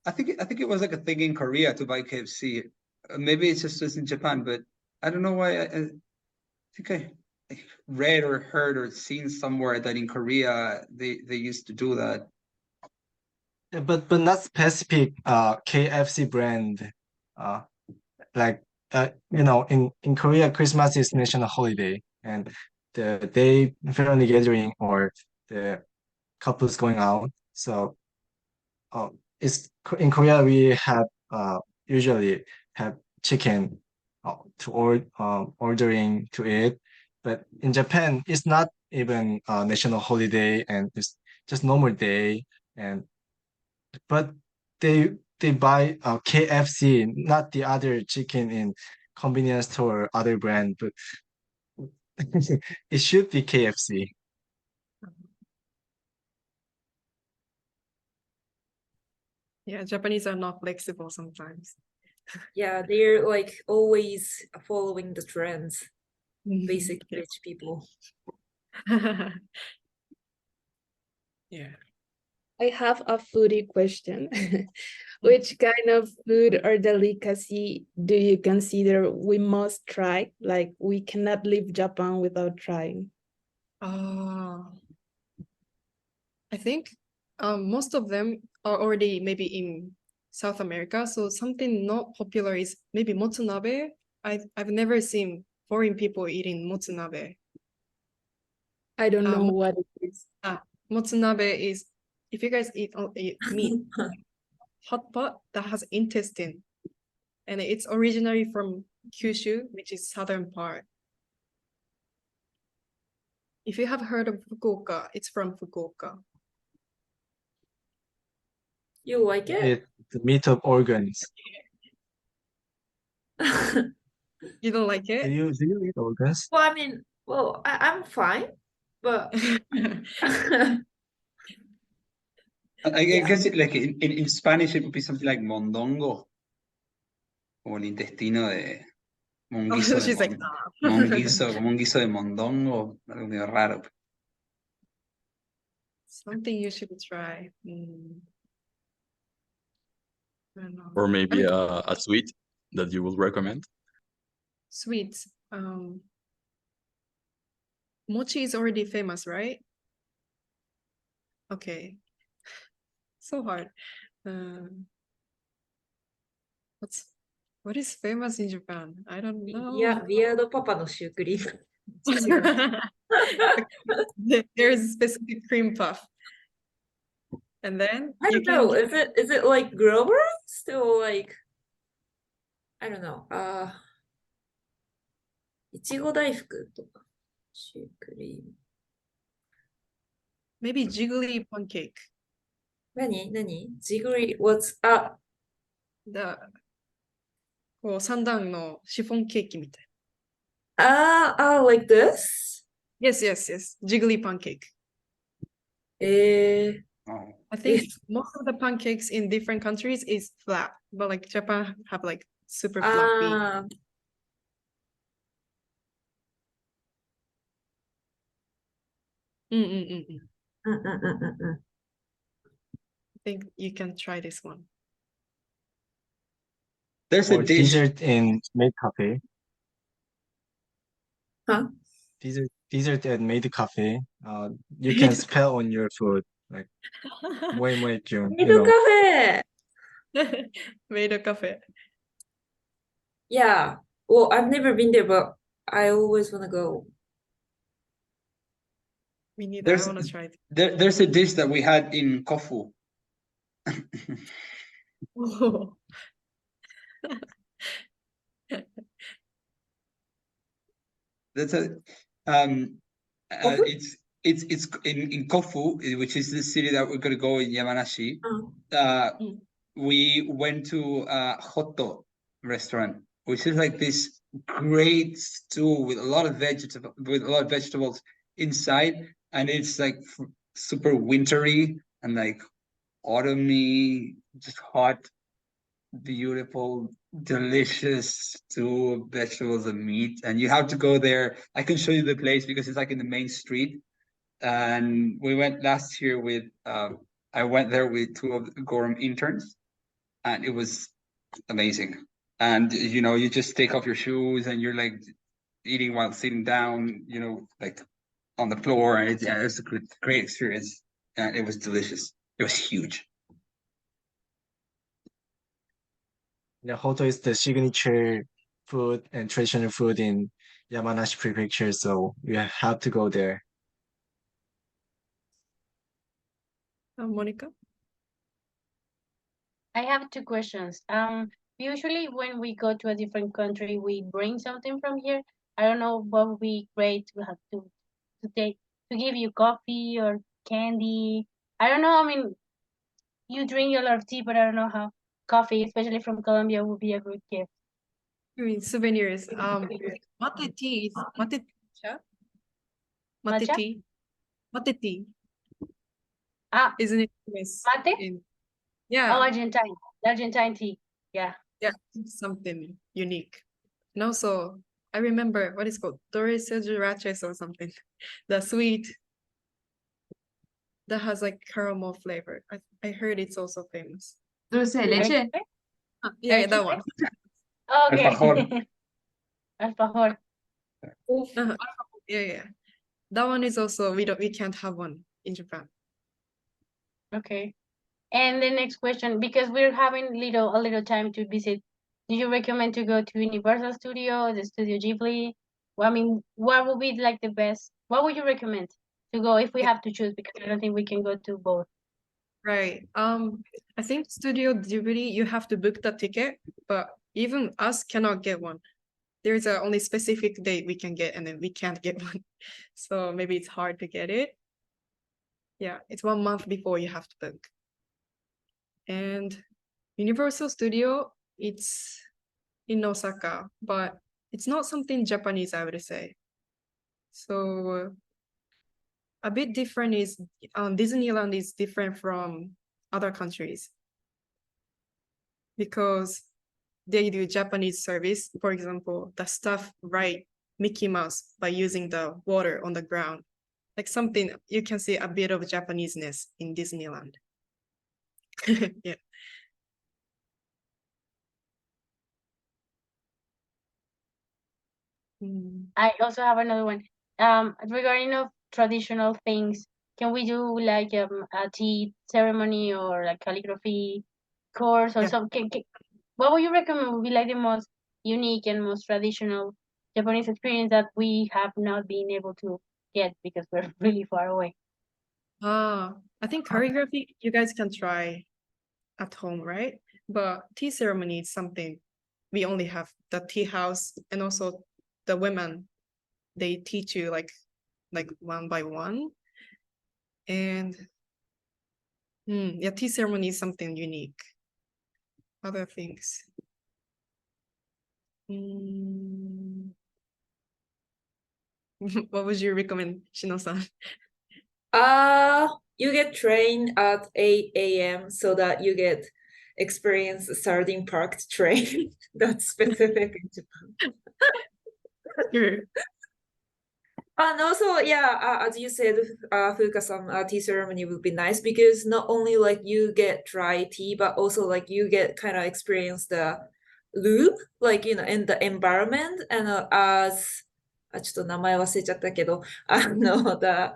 I think it was like a thing in Korea to buy KFC. Maybe it's just in Japan, but I don't know why. I think I read or heard or seen somewhere that in Korea they used to do that. Yeah, but not specific KFC brand. Uh, like you know, in Korea, Christmas is national holiday, and the day family gathering or the couples going out. So it's in Korea we have usually have chicken ordering to eat, but in Japan it's not even a national holiday, and it's just normal day, and but they buy KFC, not the other chicken in convenience store or other brand, but it should be KFC. Yeah, Japanese are not flexible sometimes. yeah, they're like always following the trends, basic Yeah. rich people. Yeah. I have a foodie question. Which kind of food or delicacy do you consider we must try? Like we cannot leave Japan without trying. I think most of them are already maybe in South America. So something not popular is maybe motsunabe. I've never seen foreign people eating motsunabe. I don't know what it is. Motsunabe is if you guys eat meat, hot pot that has intestine, and it's originally from Kyushu, which is southern part. If you have heard of Fukuoka, it's from Fukuoka. You like it? It's the meat of organs. You don't like Do it? you eat organs? Well, I mean, well, I'm fine, but I Yeah. guess like in Spanish it would be something like mondongo, como el intestino de como un guiso de She's like, como un guiso de mondongo, algo medio raro. something you should try. I don't know. Or maybe mean- a sweet that you would recommend? Sweets. Mochi is already famous, right? Okay. So hard. What is famous in Japan? I don't know. いや、ビアードパパのシュークリーム。There's a specific cream puff. And then I you don't can know. Is it like Grover? Still like I don't know. いちご大福とかシュークリーム。 maybe jiggly pancake. 何ジグリ what's The こう三段のシフォンケーキみたい。like this? Yes, yes, yes. Jiggly pancake. Oh. I think most of the pancakes in different countries is flat, but like Japan have like super fluffy. I think you can try this one. There's a Or dish. dessert in Made Cafe. Huh? Dessert at Made Cafe. You can spell on your food like 모에 좀, you know. cafe. Made a cafe. Yeah. Well, I've never been there, but I always want to go. Me neither. There's- I want to try it. There's a dish that we had in Kofu. Oh. That's a Kofu? it's in Kofu, which is the city that we're gonna go in Yamanashi. Mm. We went to a Hoto restaurant, which is like this great stew with a lot of vegetables inside, and it's like super wintry and like autumny, just hot, beautiful, delicious stew of vegetables and meat. And you have to go there. I can show you the place because it's like in the main street. And we went last year with I went there with two of the Gorham interns, and it was amazing. And you know, you just take off your shoes and you're like eating while sitting down, you know, like on the floor, and it's a great experience. And it was delicious. It was huge. Yeah, Hoto is the signature food and traditional food in Yamanashi Prefecture, so you have to go there. Monica? I have two questions. Usually when we go to a different country, we bring something from here. I don't know what would be great to have to give you coffee or candy. I don't know. I mean, you drink a lot of tea, but I don't know how coffee, especially from Colombia, would be a good gift. I mean, souvenirs. Mate tea. Mate cha? Mate Matcha? tea. Mate tea. Isn't it famous? Mate? Yeah. Oh, Argentine. Argentine tea. Yeah. Yeah, something unique. And also, I remember what is called Dulce de Raches or something. The sweet. that has like caramel flavor. I heard it's also famous. Dulce de leche. Yeah, that one. Okay. Alfajor. Alfajor. Uh-huh. Yeah. That one is also we can't have one in Japan. Okay. And the next question, because we're having a little time to visit, do you recommend to go to Universal Studio, the Studio Ghibli? Well, I mean, what would be like the best? What would you recommend to go if we have to choose? Because I don't think we can go to both. Right. I think Studio Ghibli, you have to book the ticket, but even us cannot get one. There's a only specific date we can get, and then we can't get one. So maybe it's hard to get it. Yeah, it's 1 month before you have to book. And Universal Studio, it's in Osaka, but it's not something Japanese, I would say. So a bit different is Disneyland is different from other countries because they do Japanese service. For example, the staff write Mickey Mouse by using the water on the ground. Like something you can see a bit of Japanese-ness in Disneyland. Yeah. I also have another one. Regarding of traditional things, can we do like a tea ceremony or like calligraphy course or Yeah. something? What would you recommend would be like the most unique and most traditional Japanese experience that we have not been able to get because we're really far away? I think choreography you guys can try at home, right? But tea ceremony is something we only have the tea house, and also the women, they teach you like one by one. And yeah, tea ceremony is something unique. Other things. What would you recommend, Shino-san? You get trained at 8 a.m. so that you get experience starting parked train. That's specific in Japan. Sure. And also, yeah, as you said, Fuka-san, tea ceremony would be nice because not only like you get dry tea, but also like you get kind of experience the loop, like, in the environment. And as ちょっと名前忘れちゃったけど、the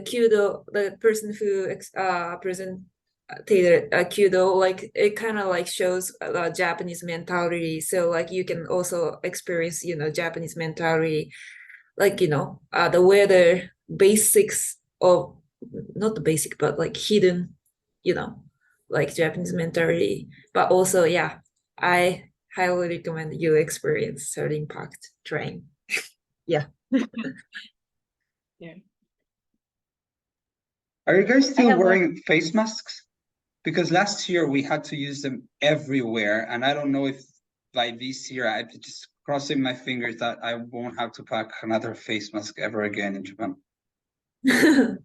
Kyudo, the person who presented Kyudo, like it kind of like shows Japanese mentality. So like you can also experience, Japanese mentality, like, the weather basics of, not the basic, but like hidden, like Japanese mentality. But also, yeah, I highly recommend you experience starting parked train. Yeah. Yeah. Are you guys I still have one. wearing face masks? Because last year we had to use them everywhere, and I don't know if by this year I'm just crossing my fingers that I won't have to pack another face mask ever again in Japan. No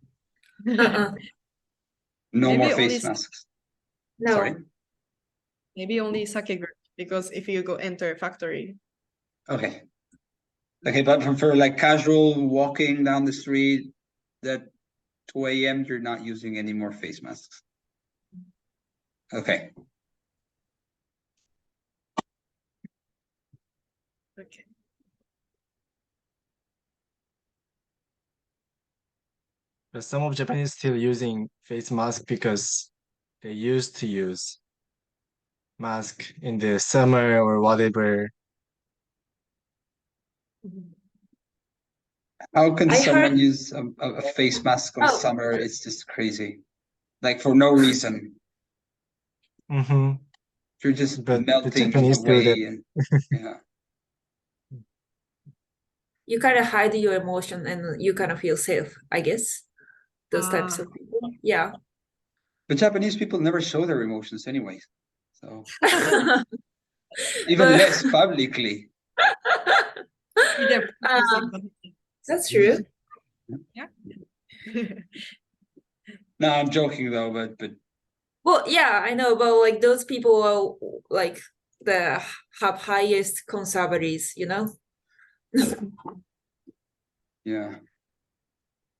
Maybe more only face masks. No. Sorry. Maybe only sake group, because if you go enter a factory. Okay. Okay, but for like casual walking down the street, that 2 a.m. you're not using any more face masks. Okay. Okay. But some of Japanese still using face mask because they used to use mask in the summer or whatever. How can I someone heard- use a face mask on Oh. summer? It's just crazy. Like for no reason. Mm-hmm. You're just But the melting Japanese do away. that. And, yeah. You kind of hide your emotion and you kind of feel safe, I guess. Those types of people. Yeah. But Japanese people never show their emotions anyways. So even But- less publicly. That's true. Yeah. No, I'm joking though, but Well, yeah, I know, but like those people are like have highest conservatives, yeah.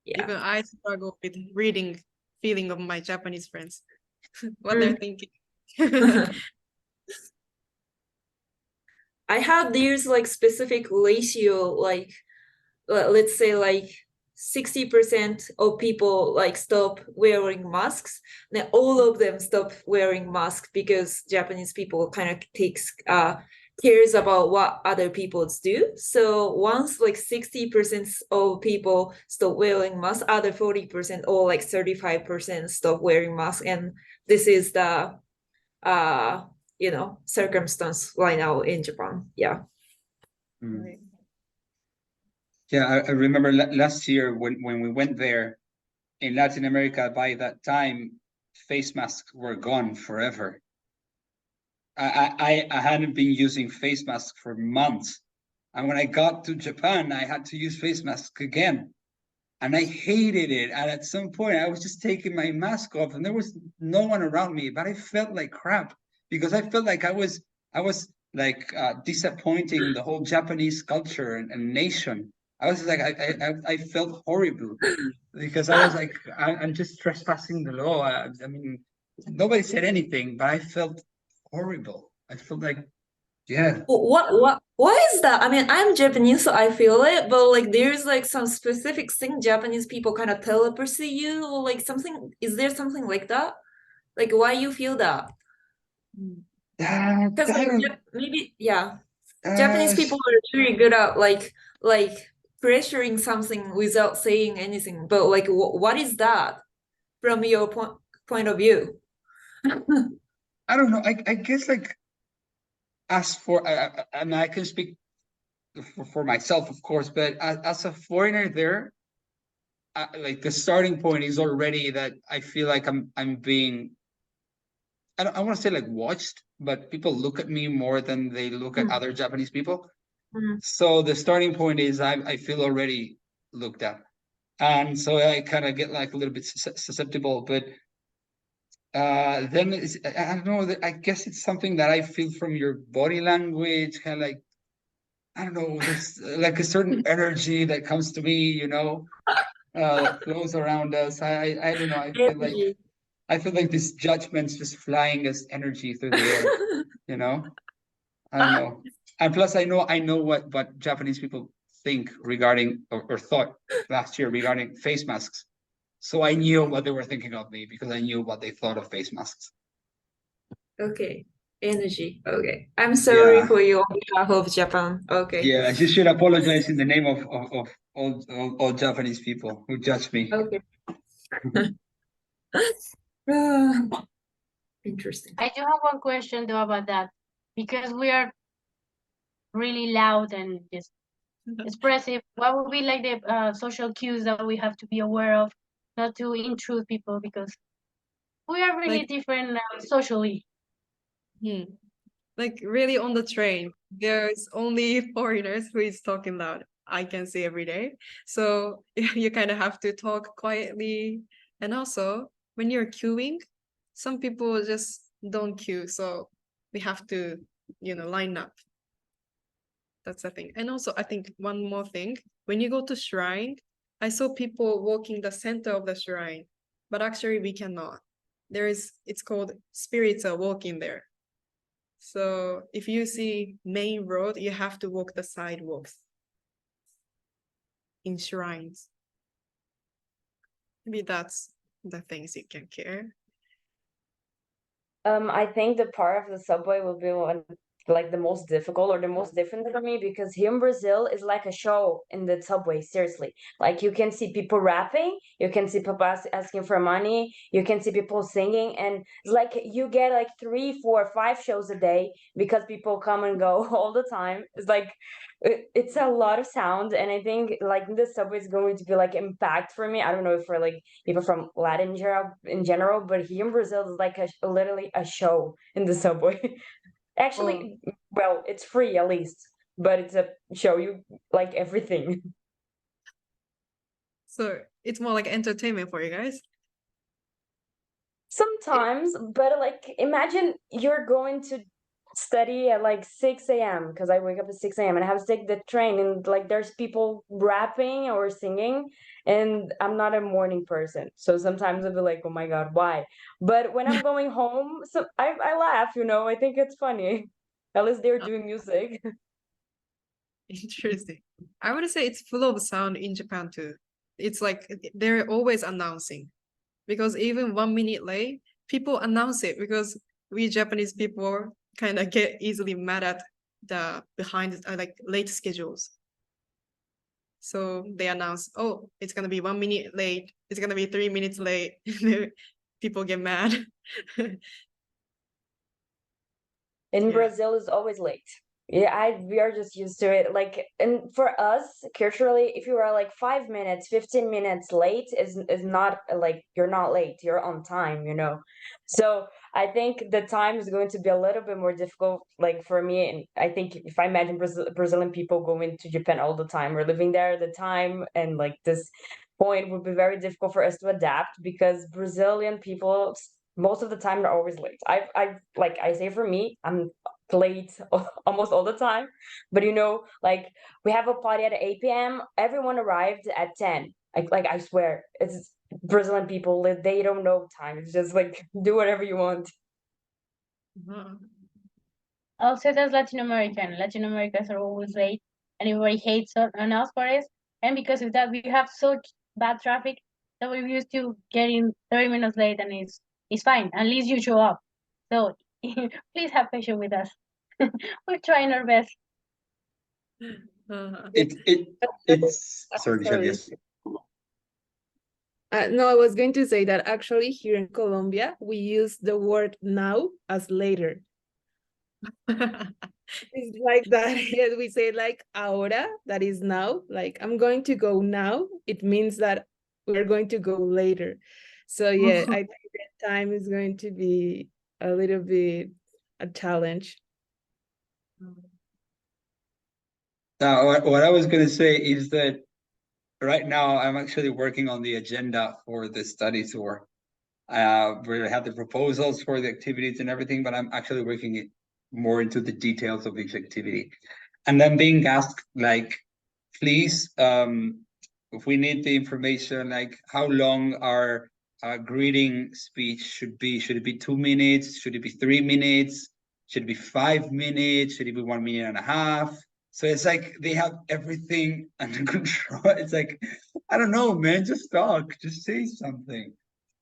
Yeah. Even I struggle with reading feeling of my Japanese friends, what they're thinking. I have these like specific ratio, like let's say like 60% of people like stop wearing masks, then all of them stop wearing masks because Japanese people kind of cares about what other people do. So once like 60% of people stop wearing masks, other 40% or like 35% stop wearing masks, and this is the circumstance right now in Japan. Yeah. Mm. Yeah, I remember last year when we went there in Latin America, by that time, face masks were gone forever. I hadn't been using face masks for months. And when I got to Japan, I had to use face masks again. And I hated it. And at some point, I was just taking my mask off and there was no one around me, but I felt like crap because I felt like I was like disappointing the whole Japanese culture and nation. I was like, I felt horrible because I was like, I'm just trespassing the law. I mean, nobody said anything, but I felt horrible. I felt like, yeah. Why is that? I mean, I'm Japanese, so I feel it, but like there's like some specific thing Japanese people kind of telepathy you or like something. Is there something like that? Like why you feel that? Because maybe Japanese people are really good at like pressuring something without saying anything. But like, what is that from your point of view? I don't know. I guess like as for I mean, I can speak for myself, of course, but as a foreigner there, like the starting point is already that I feel like I'm being. I want to say like watched, but people look at me more than they look at other Japanese people. So the starting point is I feel already looked at, and so I kind of get like a little bit susceptible. But then I don't know. I guess it's something that I feel from your body language, kind of like I don't know. There's like a certain energy that comes to me, that flows around us. I don't know. I feel like this judgment's just flying as energy through the air, I don't know. And plus I know what Japanese people think regarding or thought last year regarding face masks. So I knew what they were thinking of me because I knew what they thought of face masks. Okay. Energy. Okay. I'm sorry Yeah. for you on behalf of Japan. Okay. Yeah, you should apologize in the name of all Japanese people who judge me. Okay. Interesting. I do have one question though about that, because we are really loud and just expressive. What would be like the social cues that we have to be aware of, not to intrude people, because we are really different socially. Like really on the train, there's only foreigners who is talking loud. I can see every day. So you kind of have to talk quietly. And also when you're queuing, some people just don't queue. So we have to, line up. That's the thing. And also I think one more thing, when you go to shrine, I saw people walking the center of the shrine, but actually we cannot. It's called spirits are walking there. So if you see main road, you have to walk the sidewalks in shrines. Maybe that's the things you can care. I think the part of the subway will be like the most difficult or the most different for me, because here in Brazil is like a show in the subway, seriously. Like you can see people rapping, you can see people asking for money, you can see people singing, and it's like you get like 3, 4, 5 shows a day because people come and go all the time. It's like it's a lot of sound, and I think like the subway is going to be like impact for me. I don't know if for like people from Latin Europe in general, but here in Brazil is like literally a show in the subway. Actually, well, it's free at least, but it's a show you like everything. So it's more like entertainment for you guys? Sometimes, but like imagine you're going to study at like 6 a.m. because I wake up at 6 a.m. and I have to take the train, and like there's people rapping or singing, and I'm not a morning person. So sometimes I'll be like, oh my God, why? But when I'm going home, so I laugh, you know, I think it's funny. At least they're doing music. Interesting. I would say it's full of sound in Japan too. It's like they're always announcing, because even 1 minute late, people announce it, because we Japanese people kind of get easily mad at the behind like late schedules. So they announce, oh, it's gonna be 1 minute late, it's gonna be 3 minutes late. People get mad. In Yeah. Brazil is always late. Yeah, we are just used to it. Like, and for us culturally, if you are like 5 minutes, 15 minutes late is not like you're not late, you're on time, you know. So I think the time is going to be a little bit more difficult, like for me. And I think if I imagine Brazilian people going to Japan all the time or living there, the time and like this point would be very difficult for us to adapt, because Brazilian people most of the time are always late. I like I say for me, I'm late almost all the time. But you know, like we have a party at 8 p.m. Everyone arrived at 10. Like I swear, it's Brazilian people, they don't know time. It's just like do whatever you want. Also, that's Latin American. Latin Americans are always late, and everybody hates on us for it. And because of that, we have such bad traffic that we're used to getting 30 minutes late, and it's fine. At least you show up. So please have patience with us. We're trying our best. It's sorry, Michelle, yes. No, I was going to say that actually here in Colombia, we use the word now as later. It's like that. Yes, we say like ahora, that is now. Like I'm going to go now. It means that we're going to go later. So yeah, I think that time is going to be a little bit a challenge. Now, what I was going to say is that right now I'm actually working on the agenda for the study tour. We have the proposals for the activities and everything, but I'm actually working it more into the details of each activity. And then being asked, like, please, if we need the information, like how long our greeting speech should be. Should it be 2 minutes? Should it be 3 minutes? Should it be 5 minutes? Should it be 1 minute and a half? So it's like they have everything under control. It's like, I don't know, man, just talk, just say something.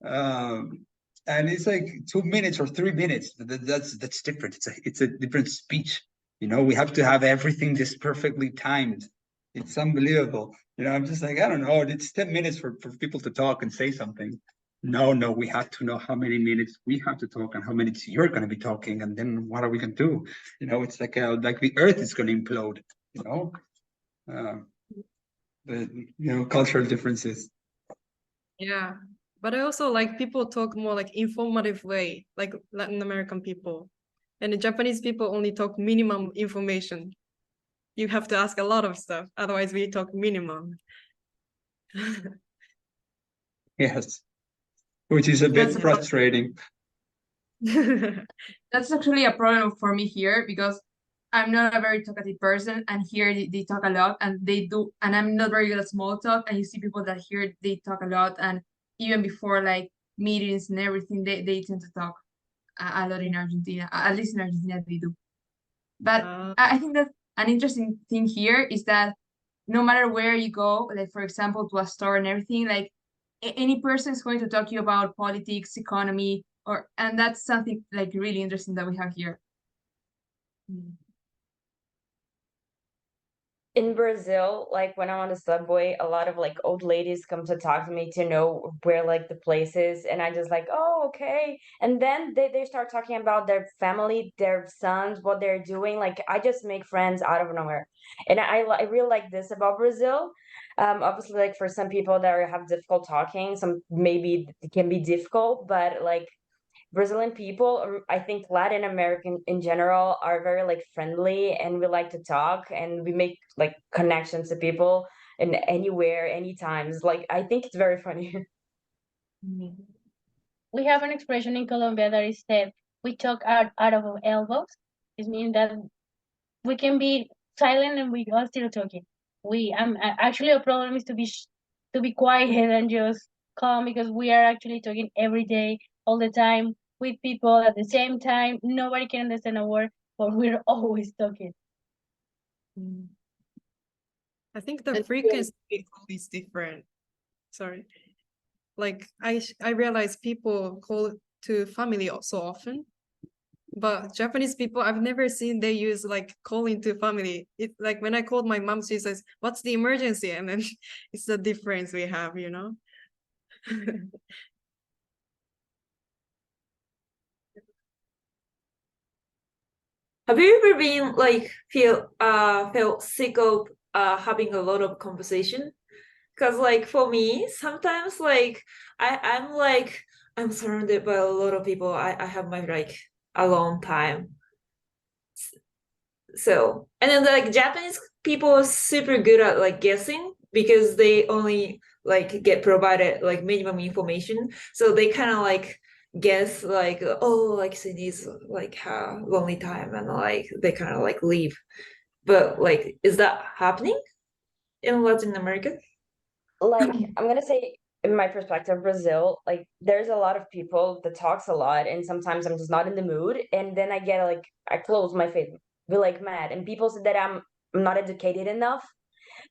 And it's like 2 minutes or 3 minutes. That's different. It's a different speech. You know, we have to have everything just perfectly timed. It's unbelievable. You know, I'm just like, I don't know. It's 10 minutes for people to talk and say something. No, we have to know how many minutes we have to talk and how minutes you're going to be talking, and then what are we going to do? You know, it's like the earth is going to implode. You know, the cultural differences. Yeah, but I also like people talk more like informative way, like Latin American people, and the Japanese people only talk minimum information. You have to ask a lot of stuff, otherwise we talk minimum. Yes, which is a bit That's- frustrating. That's actually a problem for me here, because I'm not a very talkative person, and here they talk a lot, and they do, and I'm not very good at small talk, and you see people that here they talk a lot, and even before like meetings and everything, they tend to talk a lot in Argentina. At least in Argentina they do. But I think that an interesting thing here is that no matter where you go, like for example to a store and everything, like any person is going to talk to you about politics, economy, and that's something like really interesting that we have here. In Brazil, like when I'm on the subway, a lot of like old ladies come to talk to me to know where like the place is, and I just like, oh, okay. And then they start talking about their family, their sons, what they're doing. Like I just make friends out of nowhere. And I really like this about Brazil. Obviously, like for some people that have difficult talking, some maybe it can be difficult, but like Brazilian people, I think Latin American in general are very like friendly, and we like to talk, and we make like connections to people in anywhere, anytime. It's like I think it's very funny. We have an expression in Colombia that is said, we talk out of our elbows. It means that we can be silent and we are still talking. Actually a problem is to be quiet and just calm, because we are actually talking every day, all the time, with people at the same time. Nobody can understand a word, but we're always talking. I think the And frequency of call is different. Sorry. Like I realize people call to family so often, but Japanese people, I've never seen they use like calling to family. It's like when I called my mom, she says, "What's the emergency?" And then it's the difference we have, you know? Have you ever been like felt sick of having a lot of conversation? Because like for me, sometimes like I'm surrounded by a lot of people. I have my like alone time. So and then like Japanese people are super good at like guessing because they only like get provided like minimum information. So they kind of like guess like, oh, like she needs like her lonely time, and like they kind of like leave. But like, is that happening in Latin America? Like, I'm gonna say, in my perspective, Brazil, like there's a lot of people that talks a lot, and sometimes I'm just not in the mood, and then I get like I close my face, be like mad, and people say that I'm not educated enough.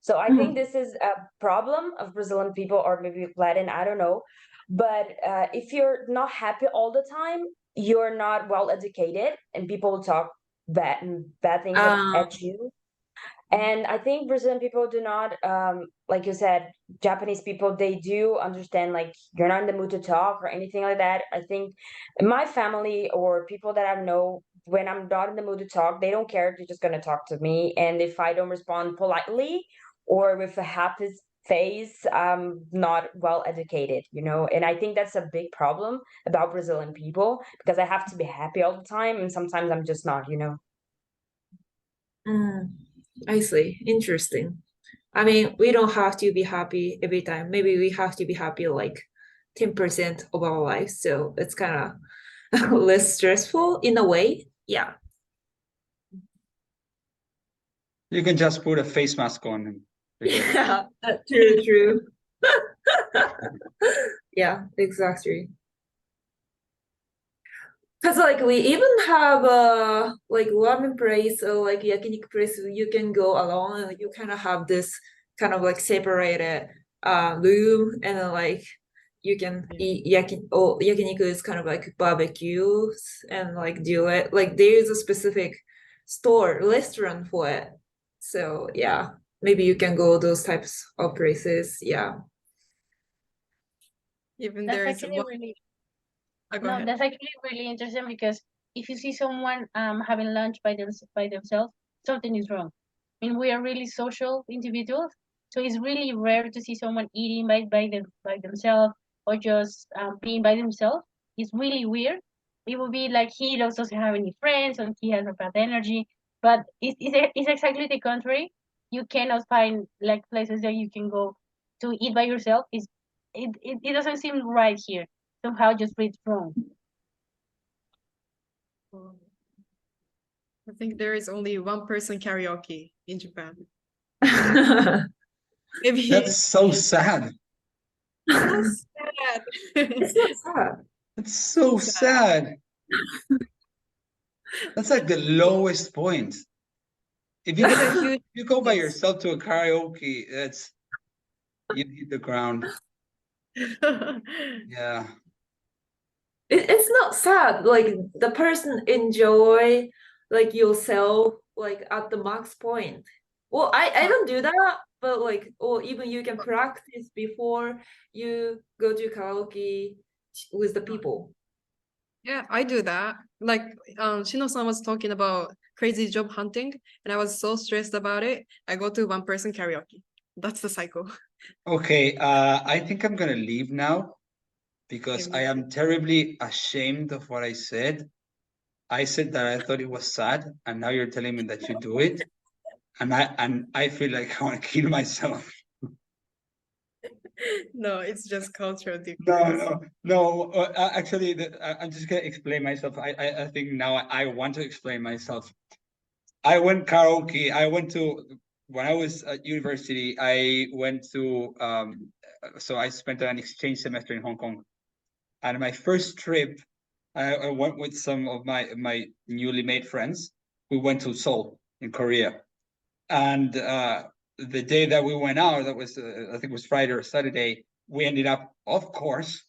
So I think this is a problem of Brazilian people, or maybe Latin, I don't know. But if you're not happy all the time, you're not well educated, and people will talk bad things at you. And I think Brazilian people do not, like you said, Japanese people, they do understand, like, you're not in the mood to talk or anything like that. I think my family or people that I know, when I'm not in the mood to talk, they don't care. They're just going to talk to me. And if I don't respond politely or with a happy face, I'm not well educated, you know? And I think that's a big problem about Brazilian people, because I have to be happy all the time. And sometimes I'm just not, you know? I see. Interesting. I mean, we don't have to be happy every time. Maybe we have to be happy like 10% of our life. So it's kind of less stressful in a way. Yeah. You can just put a face mask on and Yeah, that's true. Yeah, exactly. Because like we even have like ramen place or like yakiniku place you can go alone, and you kind of have this kind of like separated room, and then like you can eat yakiniku is kind of like barbecues and like do it. Like there is a specific restaurant for it. So yeah, maybe you can go those types of places. Yeah. Even That's there is actually really go ahead. That's actually really interesting, because if you see someone having lunch by themselves, something is wrong. I mean, we are really social individuals, so it's really rare to see someone eating by themselves, or just being by themselves. It's really weird. It would be like he doesn't have any friends, and he has a bad energy. But it's exactly the contrary. You cannot find like places that you can go to eat by yourself. It doesn't seem right here. Somehow just read wrong. I think there is only one person karaoke in Japan. Maybe that's so sad. so sad. It's not sad. It's so sad. That's like the lowest point. If you go by yourself to a karaoke, you hit the ground. Yeah. It's not sad. Like the person enjoy like yourself like at the max point. Well, I don't do that, but like, or even you can practice before you go to karaoke with the people. Yeah, I do that. Like Shino-san was talking about crazy job hunting, and I was so stressed about it. I go to one person karaoke. That's the cycle. Okay, I think I'm gonna leave now because I am terribly ashamed of what I said. I said that I thought it was sad, and now you're telling me that you do it, and I feel like I want to kill myself. No, it's just cultural difference. No. Actually, I'm just gonna explain myself. I think now I want to explain myself. I went karaoke. When I was at university, I went to so I spent an exchange semester in Hong Kong. And my first trip, I went with some of my newly made friends. We went to Seoul in Korea. And the day that we went out, that was I think it was Friday or Saturday, we ended up, of course,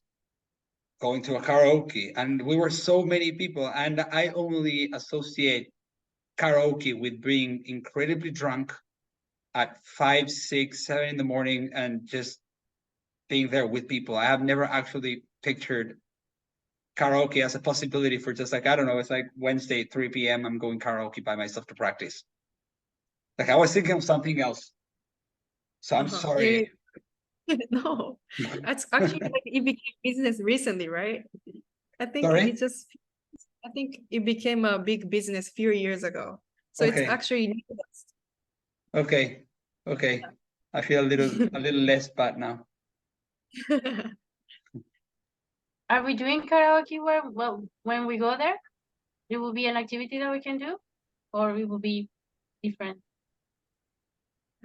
going to a karaoke. And we were so many people, and I only associate karaoke with being incredibly drunk at 5, 6, 7 in the morning and just being there with people. I have never actually pictured karaoke as a possibility for just like, I don't know, it's like Wednesday, 3 p.m. I'm going karaoke by myself to practice. Like I was thinking of something else. So I'm sorry. No, that's actually like it became business recently, right? I think Sorry? I think it became a big business few years ago. So it's Okay. actually Okay. I feel a little less bad now. Are we doing karaoke when we go there? It will be an activity that we can do, or it will be different?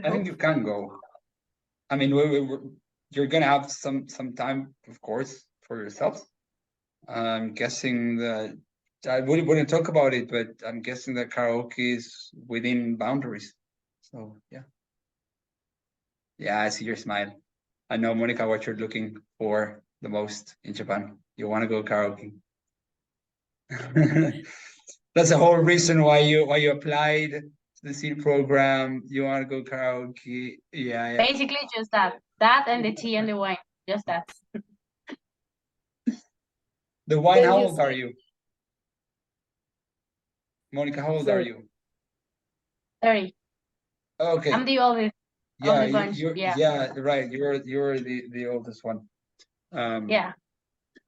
I think you can go. I mean, you're gonna have some time, of course, for yourselves. I'm guessing that I wouldn't talk about it, but I'm guessing that karaoke is within boundaries. So yeah. Yeah, I see your smile. I know, Monica, what you're looking for the most in Japan. You want to go karaoke. That's the whole reason why you applied to the SEED program. You want to go karaoke. Yeah. Basically, just that and the tea and the wine, just that. The wine, Then how you old are say- you? Monica, how old are Sorry. you? 30. Okay. I'm the oldest Yeah, of the bunch. you're Yeah. right. You're the oldest one. Yeah.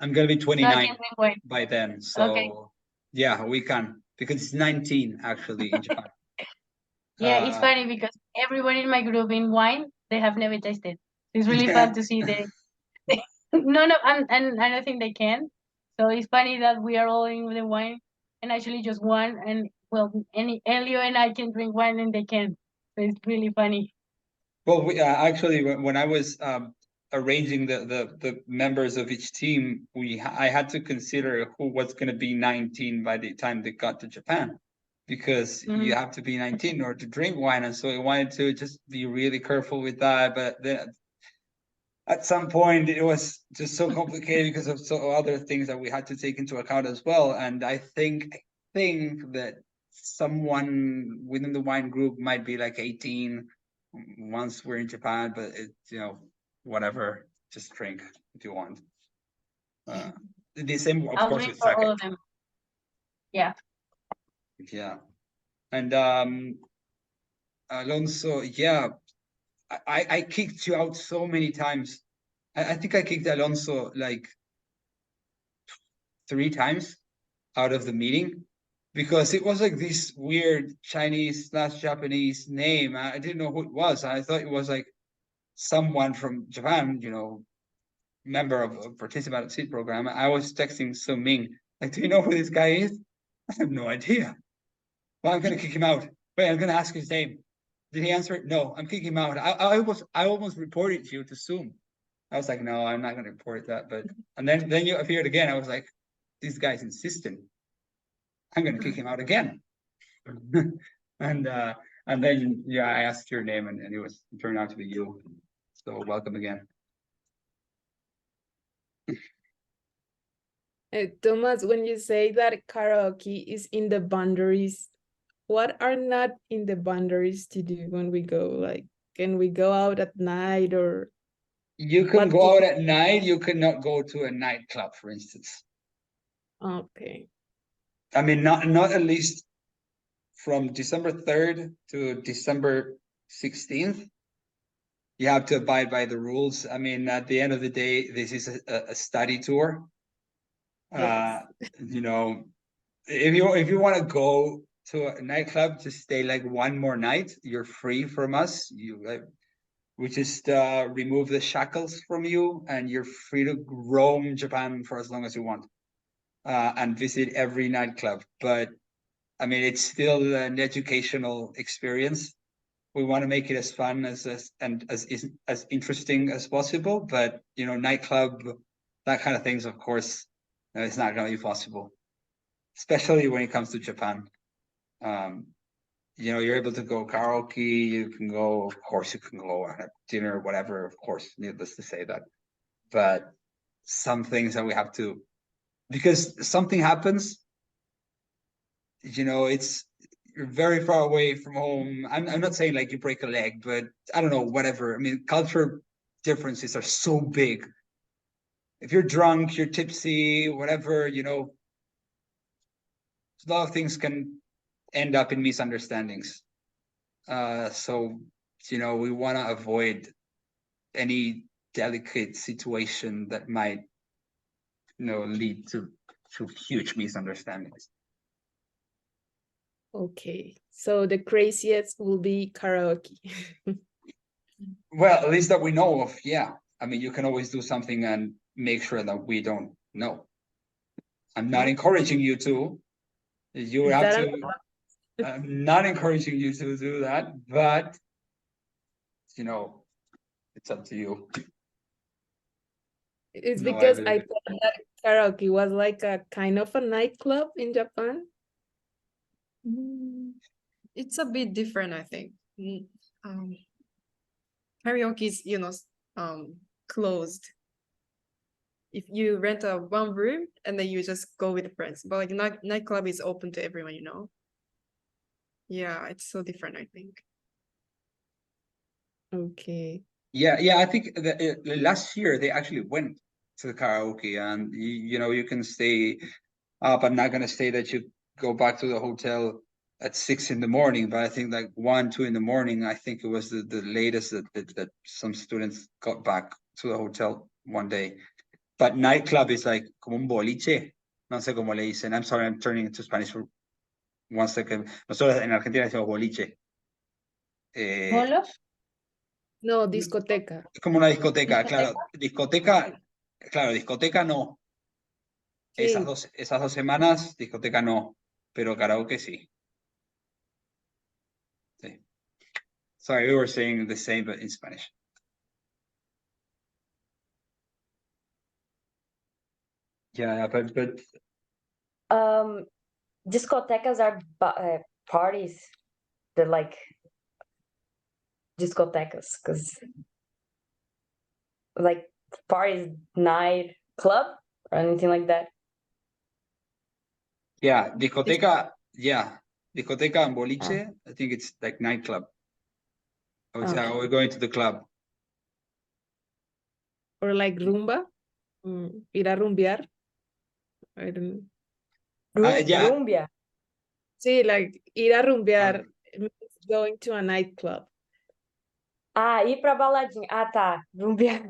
I'm gonna be So I 29 can drink wine. by then. So Okay. yeah, we can, because it's 19 actually in Japan. Yeah, it's Uh, funny because everyone in my group in wine, they have never tasted. It's really fun to see the no, and I don't think they can. So it's funny that we are all in the wine and actually just one, and well, Elio and I can drink wine and they can. So it's really funny. Well, actually, when I was arranging the members of each team, I had to consider who was going to be 19 by the time they got to Japan, because you have to be 19 in order to drink wine, and so I wanted to just be really careful with that. But then at some point, it was just so complicated because of other things that we had to take into account as well. And I think that someone within the wine group might be like 18 once we're in Japan, but whatever, just drink if you want. The same, of I'll course, drink with for sake. all of them. Yeah. Yeah. And Alonso, yeah, I kicked you out so many times. I think I kicked Alonso like 3 times out of the meeting, because it was like this weird Chinese/Japanese name. I didn't know who it was. I thought it was like someone from Japan, member of a participant at SEED program. I was texting So Ming, like, do you know who this guy is? I have no idea. Well, I'm gonna kick him out. Wait, I'm gonna ask his name. Did he answer it? No, I'm kicking him out. I almost reported you to Zoom. I was like, no, I'm not gonna report that. But and then you appeared again. I was like, this guy's insistent. I'm gonna kick him out again. and then I asked your name, and it turned out to be you. So welcome again. Thomas, when you say that karaoke is in the boundaries, what are not in the boundaries to do when we go? Like, can we go out at night, or you can go out at night? You cannot go to a nightclub, for instance. Okay. I mean, not at least from December 3rd to December 16th. You have to abide by the rules. I mean, at the end of the day, this is a study tour. Yes. If you want to go to a nightclub to stay like one more night, you're free from us. We just remove the shackles from you, and you're free to roam Japan for as long as you want, and visit every nightclub. But I mean, it's still an educational experience. We want to make it as fun and as interesting as possible. But you know, nightclub, that kind of things, of course, it's not going to be possible, especially when it comes to Japan. You know, you're able to go karaoke, you can go, of course, you can go at dinner, whatever, of course, needless to say that. But some things that we have to, because something happens, you know, you're very far away from home. I'm not saying like you break a leg, but I don't know, whatever. I mean, culture differences are so big. If you're drunk, you're tipsy, whatever, you know, a lot of things can end up in misunderstandings. So, you know, we want to avoid any delicate situation that might, you know, lead to huge misunderstandings. Okay, so the craziest will be karaoke. Well, at least that we know of, yeah. I mean, you can always do something and make sure that we don't know. I'm not encouraging you to. You would Is have that to. I'm not encouraging you to do that, but you know, it's up to you. It's No, because I I thought that karaoke was like a kind of a nightclub in Japan. It's a bit different, I think. Karaoke is, you know, closed. If you rent a one room and then you just go with friends, but like nightclub is open to everyone, you know. Yeah, it's so different, I think. Okay. Yeah, I think that last year they actually went to the karaoke, and you know, you can stay up. I'm not gonna say that you go back to the hotel at 6 in the morning, but I think like 1, 2 in the morning, I think it was the latest that some students got back to the hotel one day. But nightclub is like como un boliche, no sé cómo le dicen. I'm sorry, I'm turning into Spanish for 1 second. Nosotros en Argentina decimos boliche. No, discoteca. Es como una discoteca, claro. Discoteca no. Sí. Esas dos semanas, discoteca no, pero karaoke sí. Sí. Sorry, we were saying the same, but in Spanish. Yeah, but Discotecas are parties. They're like discotecas, because like parties, night club or anything like that. yeah, discoteca and boliche, I think it's like nightclub. I would say, Okay. we're going to the club. Or like rumba. Ir a rumbear. I don't know. Yeah. Rumbia. Sí, like ir a rumbear means going to a nightclub. Ir pra baladinha. Tá. Rumbia.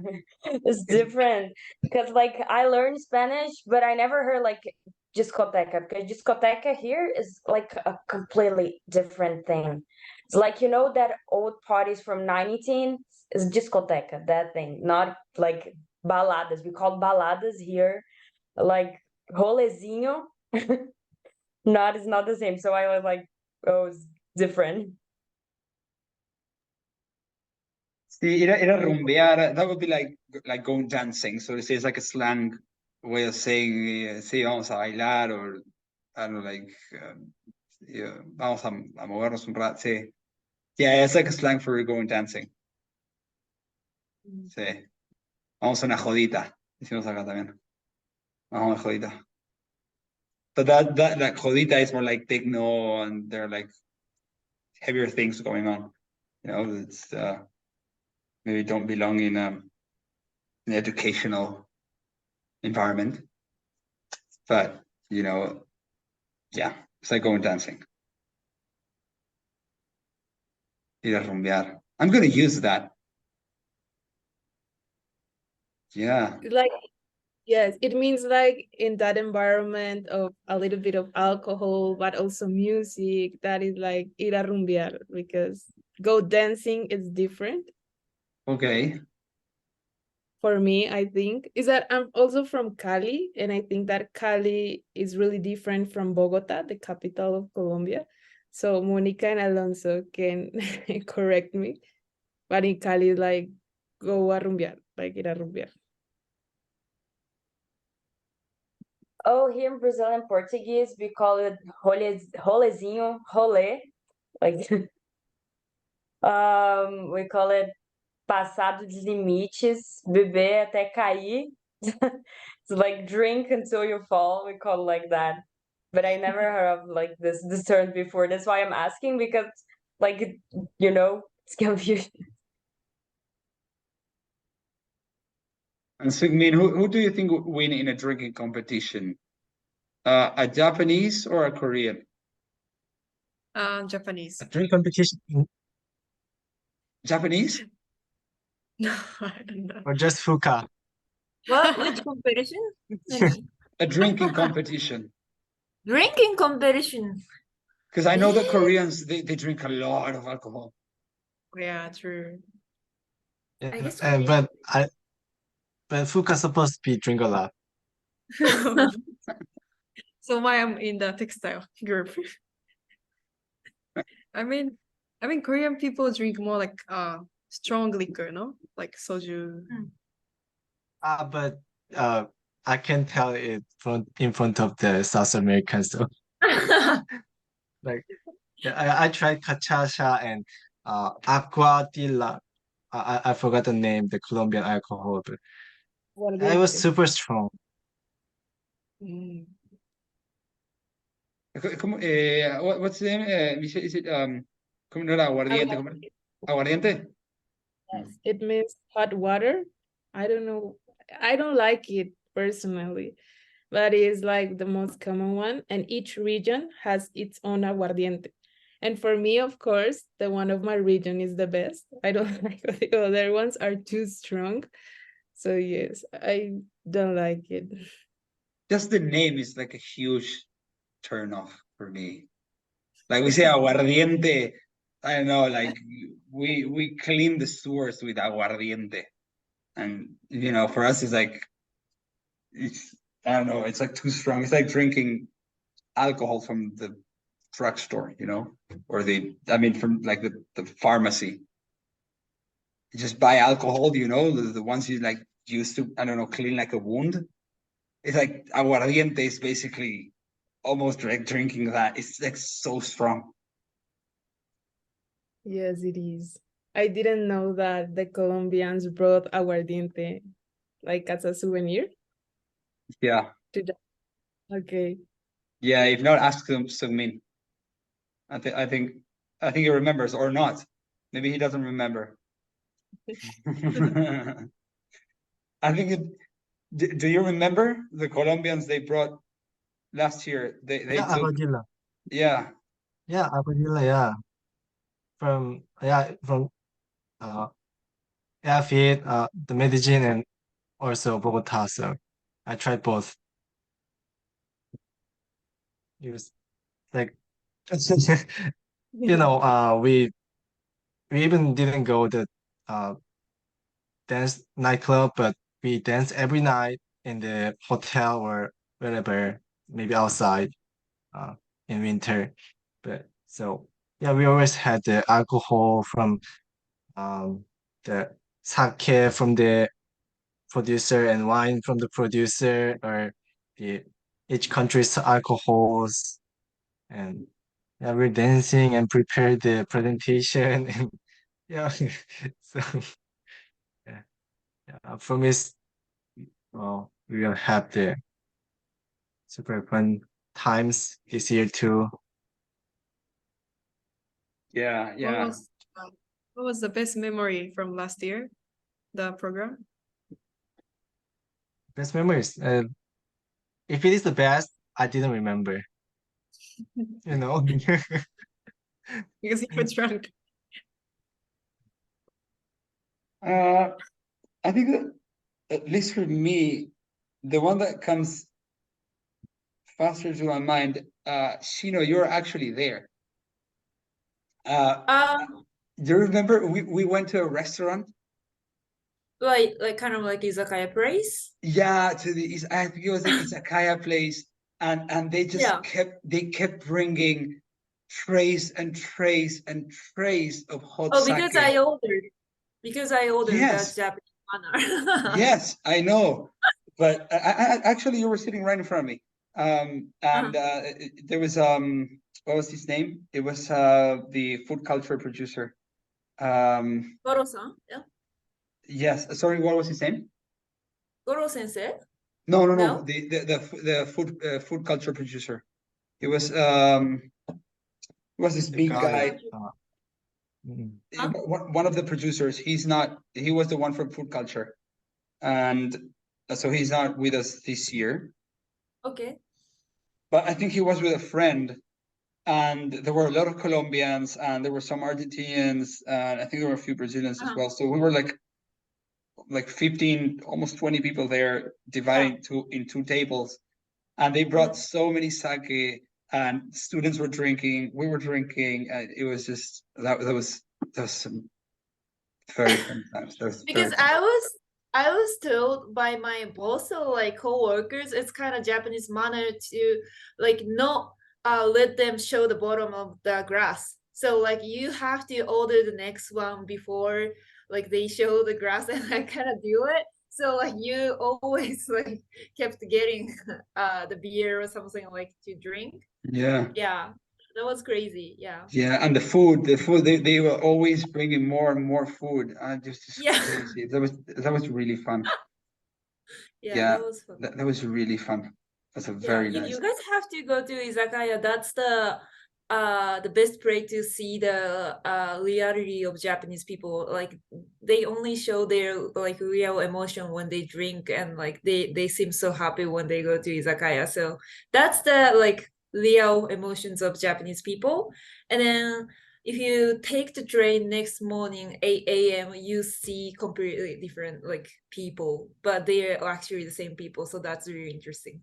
It's different. Because like I learned Spanish, but I never heard like discoteca. Because discoteca here is like a completely different thing. It's like, you know, that old parties from 19 is discoteca, that thing. Not like baladas. We call baladas here like rolezinho. It's not the same. So I was like, oh, it's different. See, ir a rumbear, that would be like going dancing. So it's like a slang way of saying, sí, vamos a bailar, or I don't know, like, yeah, vamos a movernos un rato. Sí. Yeah, it's like a slang for going dancing. Sí. Vamos a una jodita. Decimos acá también. Vamos a una jodita. But that like jodita is more like techno, and there are like heavier things going on. You know, it's maybe don't belong in an educational environment. But you know, yeah, it's like going dancing. Ir a rumbear. I'm gonna use that. Yeah. Like, yes, it means like in that environment of a little bit of alcohol, but also music, that is like ir a rumbear, because go dancing is different. Okay. For me, I think, is that I'm also from Cali, and I think that Cali is really different from Bogota, the capital of Colombia. So Monica and Alonso can correct me, but in Cali, like, go a rumbear, like ir a rumbear. Oh, here in Brazilian Portuguese, we call it rolezinho, role. Like, we call it passado dos limites, beber até cair. It's like drink until you fall. We call it like that. But I never heard of like this term before. That's why I'm asking, because like, it's confusing. And Sigmin, who do you think would win in a drinking competition? A Japanese or a Korean? Japanese. A drink competition Japanese? No, I don't know. or just Fuka? What? Which competition? A drinking competition. Drinking competition. Because I know the Koreans, they drink a lot of alcohol. Yeah, true. I guess But Fuka supposed to be drink a lot. So why I'm in the textile group. I mean Korean people drink more like strong liquor, no? Like soju. But I can tell it in front of the South Americans. So like, I tried cachaça and Aquatilla. I forgot the name, the Colombian alcohol, but it was super strong. Mm. What's the name? Is it ¿cómo no era? Aguardiente. Aguardiente? Yes, it means hot water. I don't know. I don't like it personally, but it's like the most common one, and each region has its own aguardiente. And for me, of course, the one of my region is the best. I don't like the other ones are too strong. So yes, I don't like it. Just the name is like a huge turn off for me. Like we say aguardiente, I don't know, like we clean the sewers with aguardiente. And for us it's like I don't know, it's like too strong. It's like drinking alcohol from the drugstore, or from like the pharmacy. You just buy alcohol, the ones you like used to, I don't know, clean like a wound. It's like aguardiente is basically almost like drinking that. It's like so strong. Yes, it is. I didn't know that the Colombians brought aguardiente like as a souvenir. Yeah. Okay. Yeah, if not, ask them Sungmin. I think he remembers or not. Maybe he doesn't remember. I think do you remember the Colombians they brought last year? They Yeah, took Aguadilla. Yeah. Yeah, Aguadilla, yeah. From Airfield, the Medellin, and also Bogota. So I tried both. It was like we even didn't go to dance nightclub, but we dance every night in the hotel or wherever, maybe outside in winter. But so yeah, we always had the alcohol from the sake from the producer and wine from the producer, or the each country's alcohols. And yeah, we're dancing and prepare the presentation. And yeah, so yeah, I promise we will have the super fun times this year too. Yeah. What was the best memory from last year, the program? Best memories. If it is the best, I didn't remember. Because you were drunk. I think that at least for me, the one that comes faster to my mind, Shino, you're actually there. Do you remember we went to a restaurant like kind of like izakaya place. Yeah, I think it was an izakaya place, and they just Yeah. kept bringing trays and trays and trays of hot Oh, sake. because I ordered. Because I ordered Yes. that Japanese manner. Yes, I know, but actually you were sitting right in front of me. And there was what was his name? It was the food culture producer. Goro-san, yeah. Yes, sorry, what was his name? Goro sensei. No, No? the food culture producer. It was this The big guy, guy. mm, One of the producers. He was the one from food culture, and so he's not with us this year. Okay. But I think he was with a friend, and there were a lot of Colombians, and there were some Argentinians, and I think there were a few Brazilians as well. So we were like 15, almost 20 people there, dividing in two tables, and they brought so many sake, and students were drinking, we were drinking, and it was just that was some very fun times. That was Because very fun. I was told by my boss or like co-workers, it's kind of Japanese manner to like not let them show the bottom of the grass. So like you have to order the next one before like they show the grass and I kind of do it. So like you always like kept getting the beer or something like to drink. Yeah. Yeah, that was crazy. Yeah. Yeah, and the food, they were always bringing more and more food. Just Yeah. crazy. That was really fun. Yeah, that was fun. That was really fun. That's a very you, nice. you guys have to go to izakaya. That's the best place to see the reality of Japanese people. Like they only show their like real emotion when they drink, and like they seem so happy when they go to izakaya. So that's the like real emotions of Japanese people. And then if you take the train next morning 8 a.m. you see completely different like people, but they're actually the same people. So that's really interesting.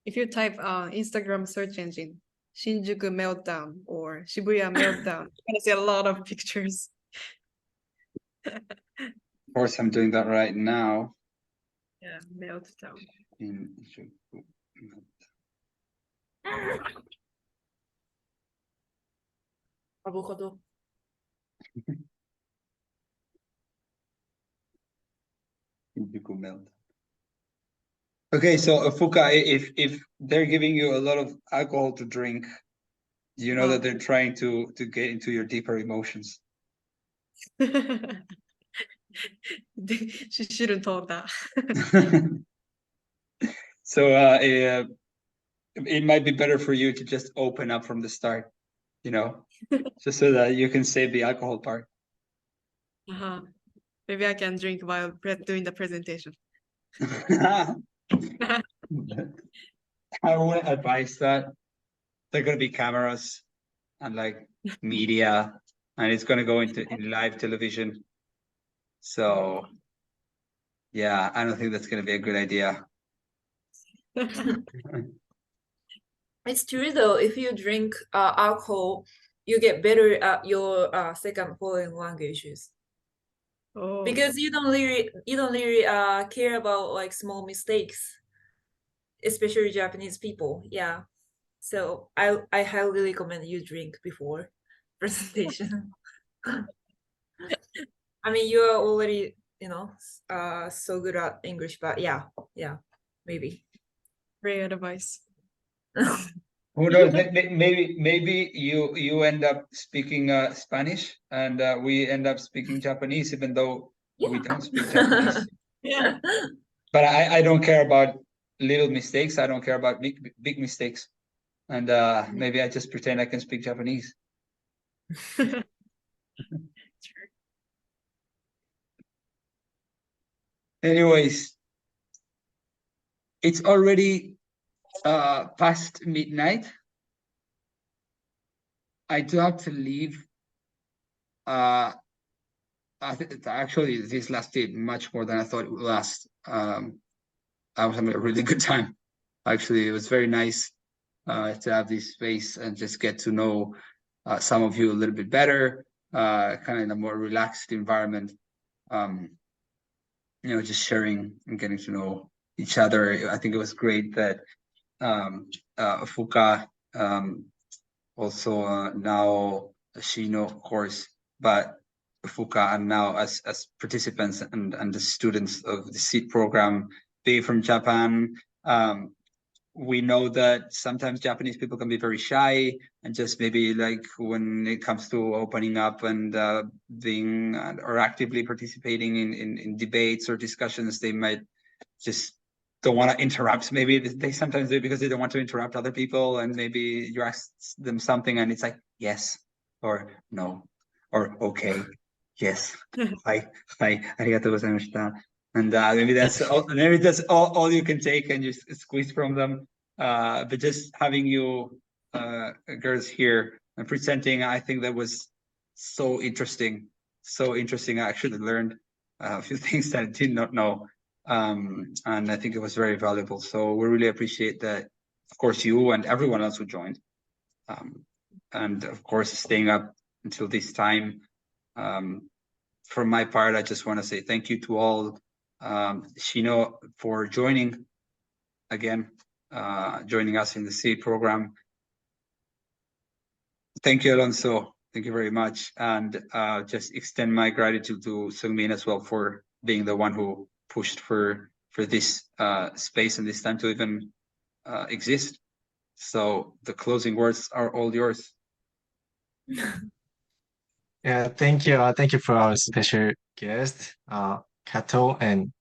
If you type Instagram search engine, Shinjuku meltdown or Shibuya meltdown, you're gonna see a lot of pictures. Of course, I'm doing that right now. Yeah, meltdown. Avocado. Okay, so Fuka, if they're giving you a lot of alcohol to drink, you know that they're trying to get into your deeper emotions. She shouldn't told that. So it might be better for you to just open up from the start, you know, just so that you can save the alcohol part. Maybe I can drink while doing the presentation. I wouldn't advise that. There are going to be cameras and like media, and it's going to go into live television. So yeah, I don't think that's going to be a good idea. It's true though, if you drink alcohol, you get better at your second foreign languages. Oh. Because you don't really care about like small mistakes, especially Japanese people. Yeah. So I highly recommend you drink before presentation. I mean, you are already, you know, so good at English, but yeah, maybe. Great advice. Who knows? Maybe you end up speaking Spanish, and we end up speaking Japanese, even though we don't speak Japanese. Yeah. But I don't care about little mistakes. I don't care about big mistakes, and maybe I just pretend I can speak Japanese. Anyways, it's already past midnight. I do have to leave. Actually, this lasted much more than I thought it would last. I was having a really good time. Actually, it was very nice to have this space and just get to know some of you a little bit better. kind of in a more relaxed environment. Just sharing and getting to know each other. I think it was great that Fuka, also now Shino, of course, but Fuka and now as participants and the students of the SEED program, they from Japan. We know that sometimes Japanese people can be very shy and just maybe like when it comes to opening up and being or actively participating in debates or discussions, they might just don't want to interrupt. Maybe they sometimes do it because they don't want to interrupt other people, and maybe you ask them something and it's like yes or no or okay, yes, hi, arigatou gozaimashita. And maybe that's all you can take and just squeeze from them. But just having you girls here and presenting, I think that was so interesting. So interesting. I actually learned a few things that I did not know. And I think it was very valuable. So we really appreciate that, of course, you and everyone else who joined. And of course, staying up until this time. From my part, I just want to say thank you to all. Shino for joining again, joining us in the SEED program. Thank you, Alonso. Thank you very much. And just extend my gratitude to Seungmin as well for being the one who pushed for this space and this time to even exist. So the closing words are all yours. Yeah, thank you. Thank you for our special guest, Kato, and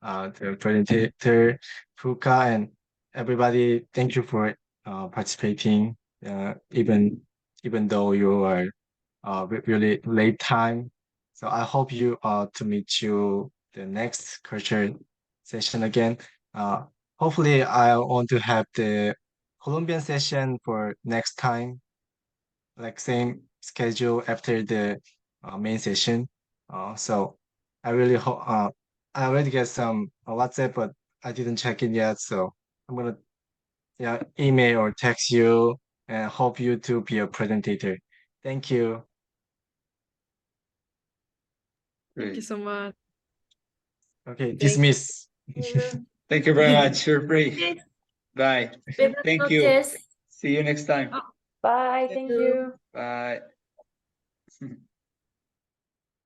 the presenter, Fuka, and everybody. Thank you for participating, even though you are really late time. So I hope you to meet you the next culture session again. Hopefully, I want to have the Colombian session for next time, like same schedule after the main session. So I really hope I already get some WhatsApp, but I didn't check it yet. So I'm gonna email or text you and hope you to be a presenter. Thank you. Thank you so much. Okay, dismiss. Thank you very much. You're free. Bye. Thank you. See you next time. Bye. Thank you. Bye.